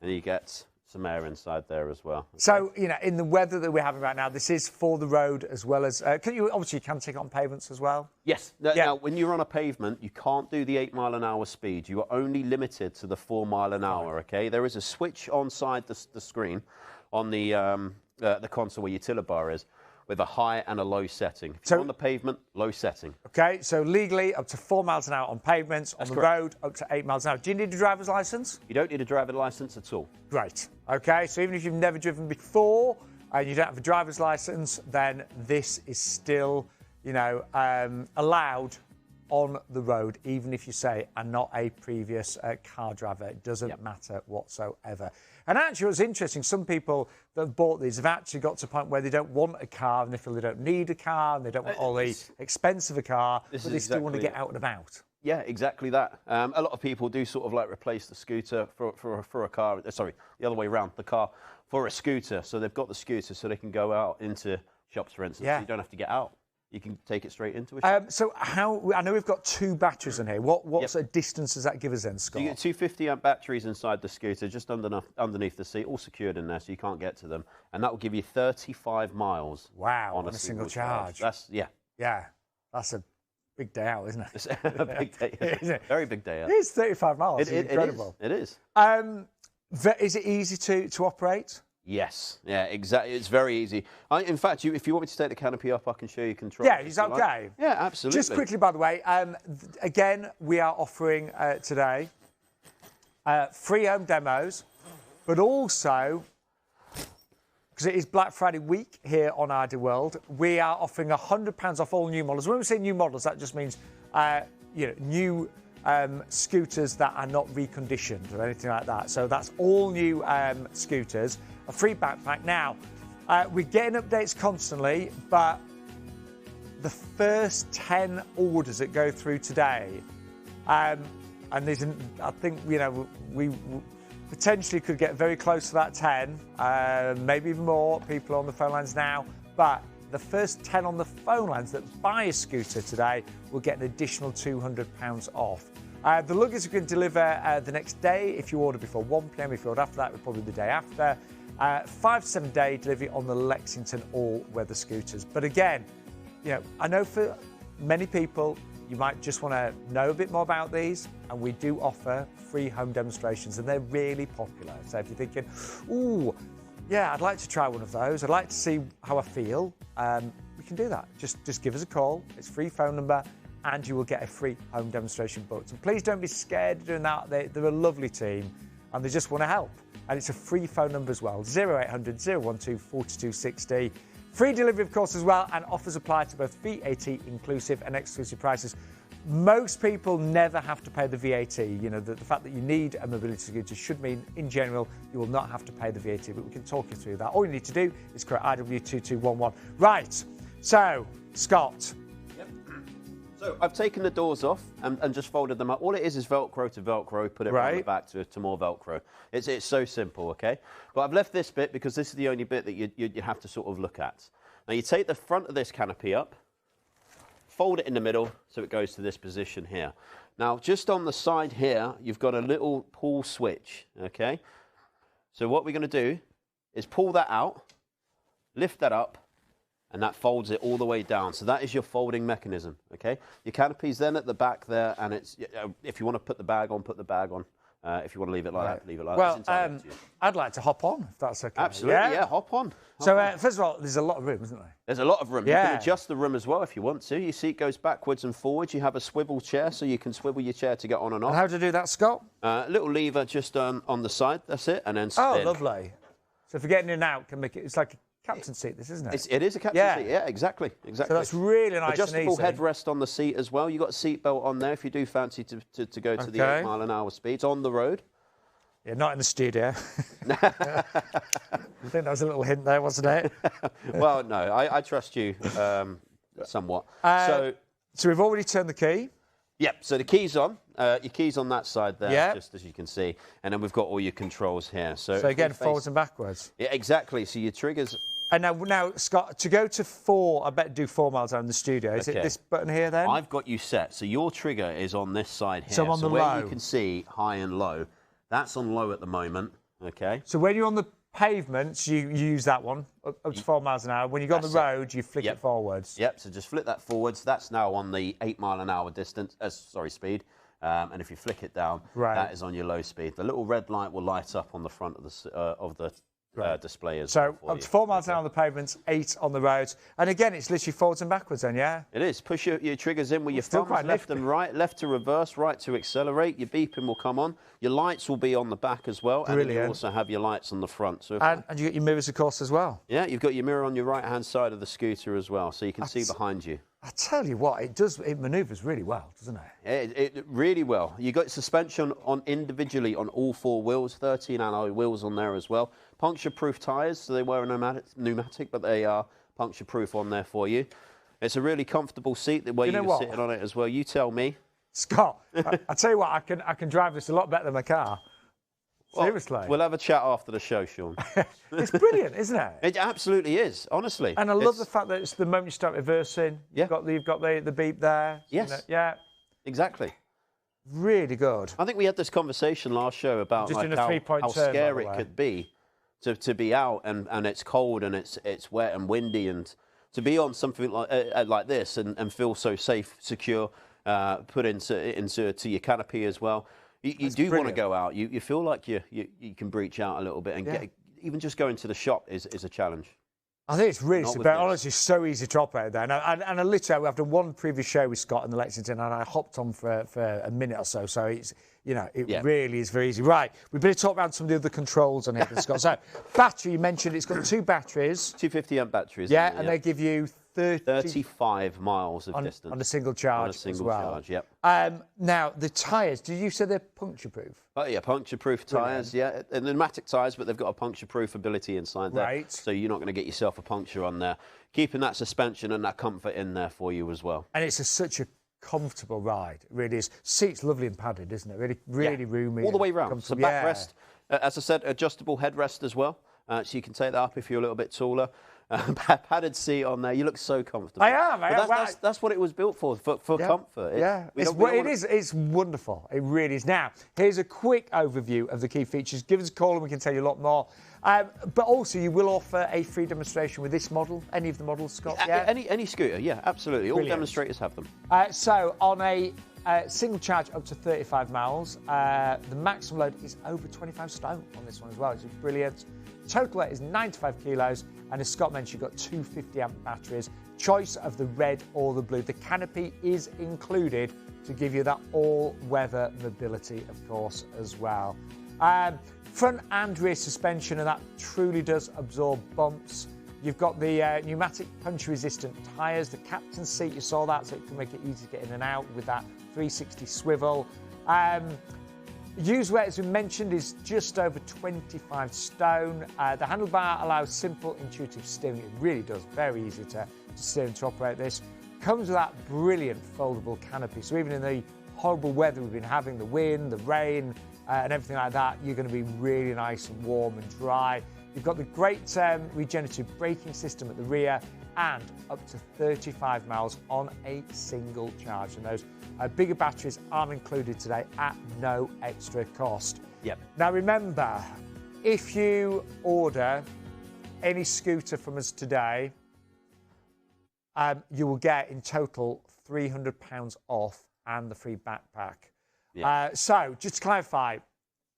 and you get some air inside there as well. Okay. So, you know, in the weather that we're having right now, this is for the road as well as... obviously, you can take it on pavements as well? Yes. Now, when you're on a pavement, you can't do the 8 mile an hour speed. You are only limited to the 4 mile an hour, okay? There is a switch on side the screen on the console where your tiller bar is, with a high and a low setting. If you're on the pavement, low setting. Okay, so legally up to 4 miles an hour on pavements, on the road up to 8 miles an hour. Do you need a driver's licence? You don't need a driver's licence at all. Great. Okay, so even if you've never driven before and you don't have a driver's licence, then this is still, you know, allowed on the road, even if you say are not a previous car driver. It doesn't matter whatsoever. And actually, it's interesting. Some people that have bought these have actually got to a point where they don't want a car and they feel they don't need a car and they don't want all the expense of a car, but they still want to get out and about. Yeah, exactly that. A lot of people do sort of like replace the scooter for a car. Sorry, the other way around, the car for a scooter. So they've got the scooter so they can go out into shops, for instance. So you don't have to get out. You can take it straight into a shop. So I know we've got 2 batteries in here. What sort of distance does that give us then, Scott? So you get 2 50-amp batteries inside the scooter, just underneath the seat, all secured in there, so you can't get to them. And that will give you 35 miles. Wow, on a single charge. Yeah, that's a big day out, isn't it? It's a big day. Isn't it? Very big day out. It is 35 miles. It's incredible. It is. Is it easy to operate? Yes, yeah, exactly. It's very easy. In fact, if you want me to take the canopy up, I can show you control. Yeah, is that okay? Like. Yeah, absolutely. Just quickly, by the way, again, we are offering today free home demos, but also, because it is Black Friday week here on Idea World, we are offering £100 off all new models. When we say new models, that just means new scooters that are not reconditioned or anything like that. So that's all new scooters. A free backpack. Now, we're getting updates constantly, but the first 10 orders that go through today, And I think, you know, we potentially could get very close to that 10, maybe even more people on the phone lines now. But the first 10 on the phone lines that buy a scooter today will get an additional £200 off. The Luggies are going to deliver the next day if you order before 1 p.m. If you order after that, probably the day after. 5 to 7 day delivery on the Lexington all-weather scooters. But again, you know, I know for many people, you might just want to know a bit more about these, and we do offer free home demonstrations, and they're really popular. So if you're thinking, ooh, yeah, I'd like to try one of those, I'd like to see how I feel, we can do that. Just give us a call. It's a free phone number, and you will get a free home demonstration booked. And please don't be scared of doing that. They're a lovely team, and they just want to help. And it's a free phone number as well, 0800 012 4260. Free delivery, of course, as well, and offers apply to both VAT inclusive and exclusive prices. Most people never have to pay the VAT. You know, the fact that you need a mobility scooter should mean, in general, you will not have to pay the VAT, but we can talk you through that. All you need to do is correct IW2211. Right, so, Scott. Yep. So, I've taken the doors off and just folded them up. All it is Velcro to Velcro, put it right on the back to more Velcro. It's so simple, okay? But I've left this bit because this is the only bit that you have to sort of look at. Now, you take the front of this canopy up, fold it in the middle so it goes to this position here. Now, just on the side here, you've got a little pull switch, okay? So what we're going to do is pull that out, lift that up, and that folds it all the way down. So that is your folding mechanism, okay? Your canopy's then at the back there, and it's if you want to put the bag on, put the bag on. If you want to leave it like that, leave it like that. Well, I'd like to hop on, if that's okay. Absolutely, yeah, hop on. So, first of all, there's a lot of room, isn't there? There's a lot of room. Yeah. You can adjust the room as well if you want to. Your seat goes backwards and forwards. You have a swivel chair, so you can swivel your chair to get on and off. And how to do that, Scott? Little lever just on the side, that's it, and then spin. Oh, lovely. So for getting in and out, can make it, it's like a captain seat, this, isn't it? It is a captain seat, yeah, exactly. So that's really nice Adjustable and easy. headrest on the seat as well. You've got a seat belt on there if you do fancy to go to the 8-mile-an-hour speeds on the road. Yeah, not in the studio. I think that was a little hint there, wasn't it? Well, no, I trust you somewhat. So we've already turned the key. Yep, so the key's on. Your key's on that side there, just as you can see. And then we've got all your controls here. So again, forwards and backwards. Yeah, exactly. So your triggers... And now, Scott, to go to 4, I bet do 4 miles around the studio. Is it this button here then? I've got you set. So your trigger is on this side here. So I'm on the low. Where you can see high and low. That's on low at the moment, okay? So when you're on the pavements, you use that one, up to 4 miles an hour. When you go on the road, you flick it forwards. Yep, so just flick that forwards. That's now on the 8-mile-an-hour speed. And if you flick it down, that is on your low speed. The little red light will light up on the front of the display as well. So up to 4 miles an hour on the pavements, 8 on the roads. And again, it's literally forwards and backwards then, yeah? It is. Push your triggers in with your thumbs, left and right, left to reverse, right to accelerate. Your beeping will come on. Your lights will be on the back as well. Brilliant. And you also have your lights on the front. So and you got your mirrors, of course, as well. Yeah, you've got your mirror on your right-hand side of the scooter as well, so you can see behind you. I tell you what, it manoeuvres really well, doesn't it? It really well. You got suspension on individually on all 4 wheels, 13 alloy wheels on there as well. Puncture-proof tyres, so they were pneumatic, but they are puncture-proof on there for you. It's a really comfortable seat the way you're sitting on it as well. You tell me. Scott, I tell you what, I can drive this a lot better than my car. Seriously. We'll have a chat after the show, Sean. It's brilliant, isn't it? It absolutely is, honestly. And I love the fact that it's the moment you start reversing, you've got the beep there. Yes. You know, yeah. Exactly. Really good. I think we had this conversation last show about how scary it could be to be out and it's cold and it's wet and windy, and to be on something like this and feel so safe, secure, put into your canopy as well. You do want to go out. You feel like you can breach out a little bit and even just going to the shop is a challenge. I think it's really super. Honestly, so easy to operate there. And I literally, I've done one previous show with Scott in the Lexington, and I hopped on for a minute or so. So it's, really is very easy. Right, we better talk about some of the other controls on here, Scott. So, battery, you mentioned it's got 2 batteries. 250 amp batteries. Yeah, and they give you 35 miles of distance. On a single charge. On a single charge, yep. Now, the tyres, did you say they're puncture-proof? Oh, yeah, puncture-proof tyres, yeah. And pneumatic tyres, but they've got a puncture-proof ability inside there. Right. So you're not going to get yourself a puncture on there. Keeping that suspension and that comfort in there for you as well. And it's such a comfortable ride. It really is. Seat's lovely and padded, isn't it? Really roomy. All the way round. So backrest, as I said, adjustable headrest as well. So you can take that up if you're a little bit taller. Padded seat on there. You look so comfortable. I am. That's what it was built for comfort. It's wonderful. It really is. Now, here's a quick overview of the key features. Give us a call and we can tell you a lot more. But also, you will offer a free demonstration with this model, any of the models, Scott? Yeah? Any scooter, yeah, absolutely. All demonstrators have them. So on a single charge up to 35 miles, the maximum load is over 25 stone on this one as well, which is brilliant. Total weight is 95 kilos, and as Scott mentioned, you've got two 50-amp batteries. Choice of the red or the blue. The Canopy is included to give you that all-weather mobility, of course, as well. Front and rear suspension, and that truly does absorb bumps. You've got the pneumatic punch-resistant tyres. The captain's seat, you saw that, so it can make it easy to get in and out with that 360 swivel. Used weight, as we mentioned, is just over 25 stone. The handlebar allows simple, intuitive steering. It really does. Very easy to steer and to operate this. Comes with that brilliant foldable canopy. So even in the horrible weather we've been having, the wind, the rain, and everything like that, you're going to be really nice and warm and dry. You've got the great regenerative braking system at the rear and up to 35 miles on a single charge. And those bigger batteries are included today at no extra cost. Yep. Now remember, if you order any scooter from us today, you will get in total £300 off and the free backpack. Yep. So just to clarify,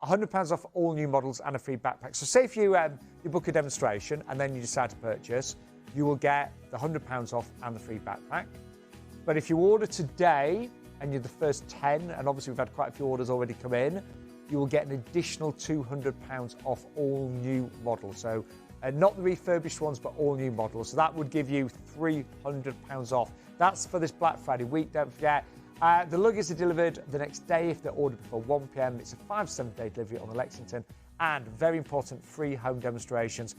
£100 off all new models and a free backpack. So say if you book a demonstration and then you decide to purchase, you will get the £100 off and the free backpack. But if you order today and you're the first 10, and obviously we've had quite a few orders already come in, you will get an additional £200 off all new models. So not the refurbished ones, but all new models. So that would give you £300 off. That's for this Black Friday week, don't forget. The Luggies are delivered the next day if they're ordered before 1 p.m. It's a 5 to 7 day delivery on the Lexington, and very important, free home demonstrations.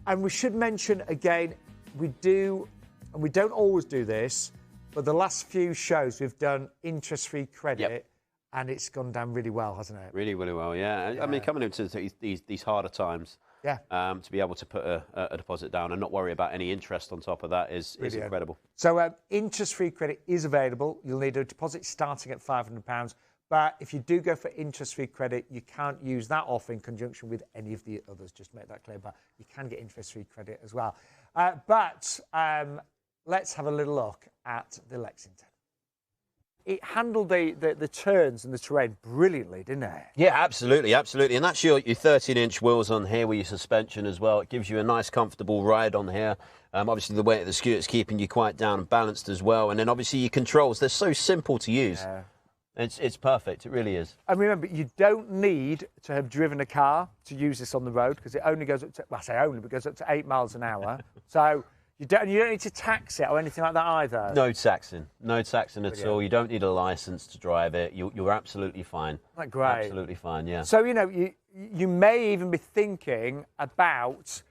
And we should mention again, we do, and we don't always do this, but the last few shows we've done interest-free credit, and it's gone down really well, hasn't it? Really well, yeah. I mean, coming into these harder times, to be able to put a deposit down and not worry about any interest on top of that is incredible. So interest-free credit is available. You'll need a deposit starting at £500. But if you do go for interest-free credit, you can't use that offer in conjunction with any of the others. Just to make that clear. But you can get interest-free credit as well. But let's have a little look at the Lexington. It handled the turns and the terrain brilliantly, didn't it? Yeah, absolutely. And that's your 13-inch wheels on here with your suspension as well. It gives you a nice, comfortable ride on here. Obviously, the weight of the scooter is keeping you quite down and balanced as well. And then, obviously, your controls, they're so simple to use. Yeah. It's perfect. It really is. And remember, you don't need to have driven a car to use this on the road because it only goes up to, well, I say only, but it goes up to 8 miles an hour. So you don't need to tax it or anything like that either. No taxing at all. You don't need a license to drive it. You're absolutely fine. That's great. Absolutely fine, yeah. So, you may even be thinking about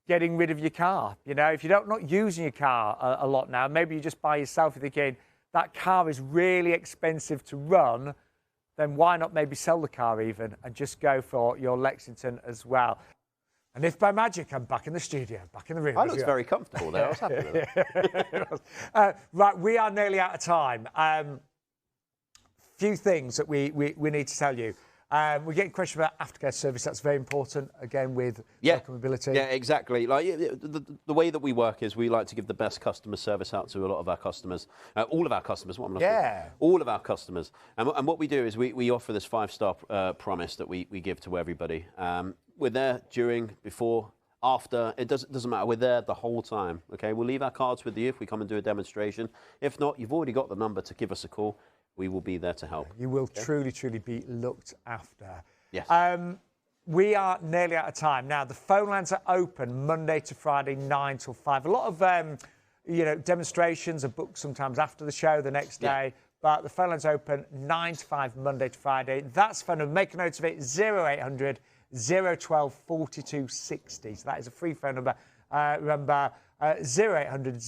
getting rid of your car. If you're not using your car a lot now, maybe you just by yourself, you're thinking, that car is really expensive to run, then why not maybe sell the car even and just go for your Lexington as well? And if by magic I'm back in the studio, back in the room. I looked very comfortable there. I was happy with it. Right, we are nearly out of time. Few things that we need to tell you. We get a question about aftercare service. That's very important, again, with Local Mobility. Yeah, exactly. Like the way that we work is we like to give the best customer service out to a lot of our customers. All of our customers, what am I saying? All of our customers. And what we do is we offer this 5-star promise that we give to everybody. We're there during, before, after. It doesn't matter. We're there the whole time. Okay, we'll leave our cards with you if we come and do a demonstration. If not, you've already got the number to give us a call. We will be there to help. You will truly be looked after. Yes. We are nearly out of time. Now, the phone lines are open Monday to Friday, 9 till 5. A lot of, demonstrations are booked sometimes after the show the next day. But the phone line's open 9 to 5, Monday to Friday. That's phone number. Make a note of it, 0800 012 42 60. So that is a free phone number. Remember, 0800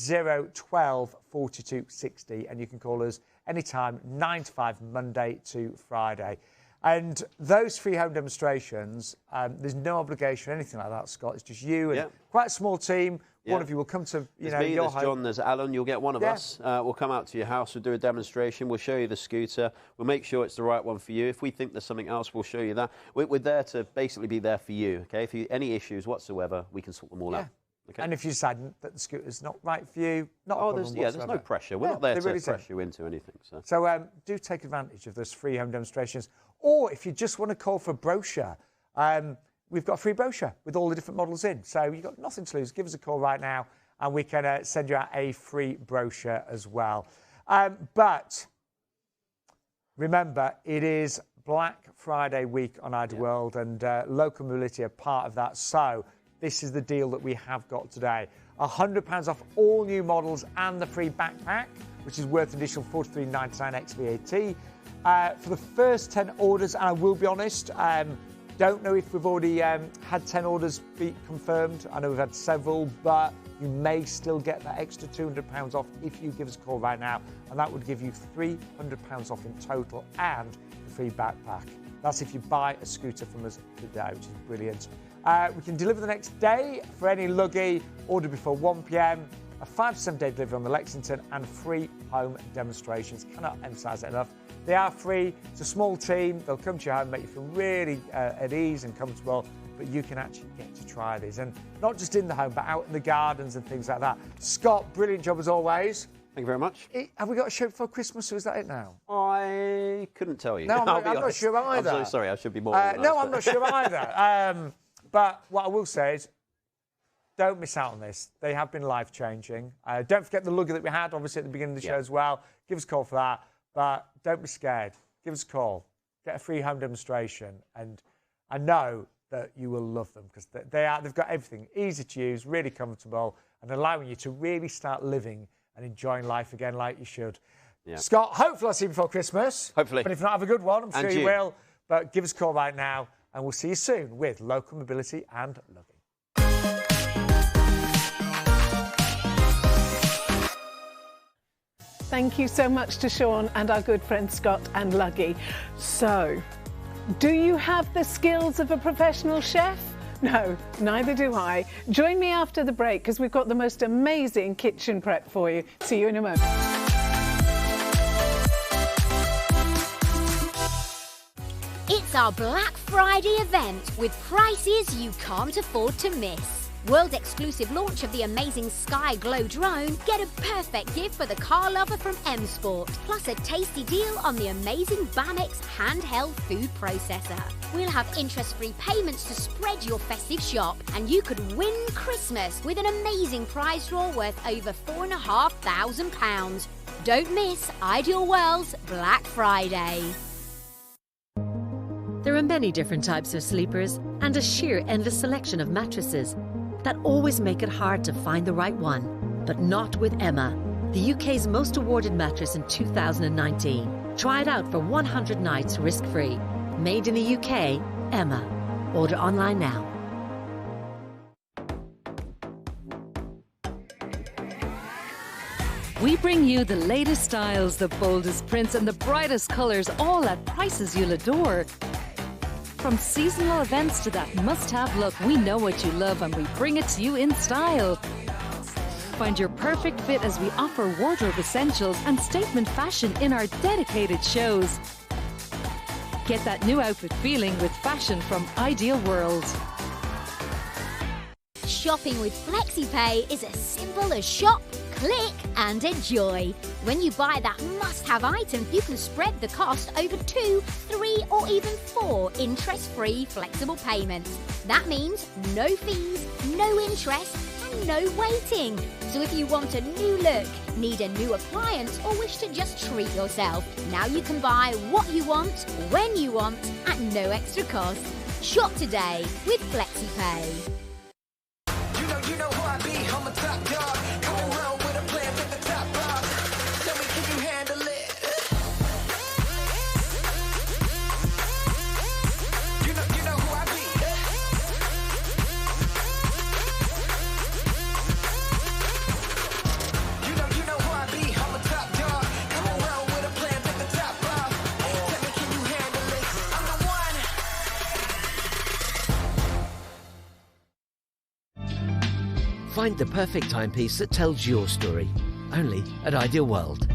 012 42 60. And you can call us anytime, 9 to 5, Monday to Friday. And those free home demonstrations, there's no obligation or anything like that, Scott. It's just you and quite a small team. One of you will come to there's me, your there's home. John, there's Alan. You'll get one of us. We'll come out to your house. We'll do a demonstration. We'll show you the scooter. We'll make sure it's the right one for you. If we think there's something else, we'll show you that. We're there to basically be there for you. Okay. If you any issues whatsoever, we can sort them all out. Okay. And if you decide that the scooter's not right for you, not a problem whatsoever. There's no pressure. We're not there to pressure you into anything. So do take advantage of those free home demonstrations. Or if you just want to call for a brochure, we've got a free brochure with all the different models in. So you've got nothing to lose. Give us a call right now and we can send you out a free brochure as well. But remember, it is Black Friday week on IdeaWorld and Local Mobility are part of that. So this is the deal that we have got today. £100 off all new models and the free backpack, which is worth an additional $43.99 ex VAT. For the first 10 orders, and I will be honest, don't know if we've already had 10 orders be confirmed. I know we've had several, but you may still get that extra £200 off if you give us a call right now, and that would give you £300 off in total and the free backpack. That's if you buy a scooter from us today, which is brilliant. We can deliver the next day for any Luggie ordered before 1 p.m, a 5 to 7 day delivery on the Lexington, and free home demonstrations. Cannot emphasise it enough. They are free. It's a small team. They'll come to your home, make you feel really at ease and comfortable, but you can actually get to try these. And not just in the home, but out in the gardens and things like that. Scott, brilliant job as always. Thank you very much. Have we got a show before Christmas, or is that it now? I couldn't tell you. No, I'm not sure either. I'm so sorry. I should be more No, I'm not sure either. But what I will say is, don't miss out on this. They have been life-changing. Don't forget the Luggie that we had, obviously, at the beginning of the show as well. Give us a call for that. But don't be scared. Give us a call. Get a free home demonstration. And I know that you will love them because they've got everything. Easy to use, really comfortable, and allowing you to really start living and enjoying life again like you should. Yeah. Scott, hopefully I'll see you before Christmas. Hopefully. But if not, have a good one. I'm sure and you will. But give us a call right now, and we'll see you soon with Local Mobility and Luggie. Thank you so much to Sean and our good friend Scott and Luggie. So, do you have the skills of a professional chef? No, neither do I. Join me after the break because we've got the most amazing kitchen prep for you. See you in a moment. It's our Black Friday event with prices you can't afford to miss. World exclusive launch of the amazing Sky Glow drone. Get a perfect gift for the car lover from M Sport. Plus a tasty deal on the amazing Bamex handheld food processor. We'll have interest-free payments to spread your festive shop. And you could win Christmas with an amazing prize draw worth over £4,500. Don't miss Ideal World's Black Friday. There are many different types of sleepers and a sheer endless selection of mattresses that always make it hard to find the right one. But not with Emma, the UK's most awarded mattress in 2019. Try it out for 100 nights risk-free. Made in the UK, Emma. Order online now. We bring you the latest styles, the boldest prints and the brightest colours, all at prices you'll adore. From seasonal events to that must-have look, we know what you love and we bring it to you in style. Find your perfect fit as we offer wardrobe essentials and statement fashion in our dedicated shows. Get that new outfit feeling with fashion from Ideal World. Shopping with FlexiPay is as simple as shop, click and enjoy. When you buy that must-have item, you can spread the cost over 2, 3 or even 4 interest-free flexible payments. That means no fees, no interest and no waiting. So if you want a new look, need a new appliance or wish to just treat yourself, now you can buy what you want, when you want at no extra cost. Shop today with FlexiPay. You know who I be, I'm a top dog. Come around with a plan with the top dog. Tell me, can you handle it? You know who I be. You know who I be, I'm a top dog. Come around with a Find the perfect timepiece that tells your story. Only at Ideal World.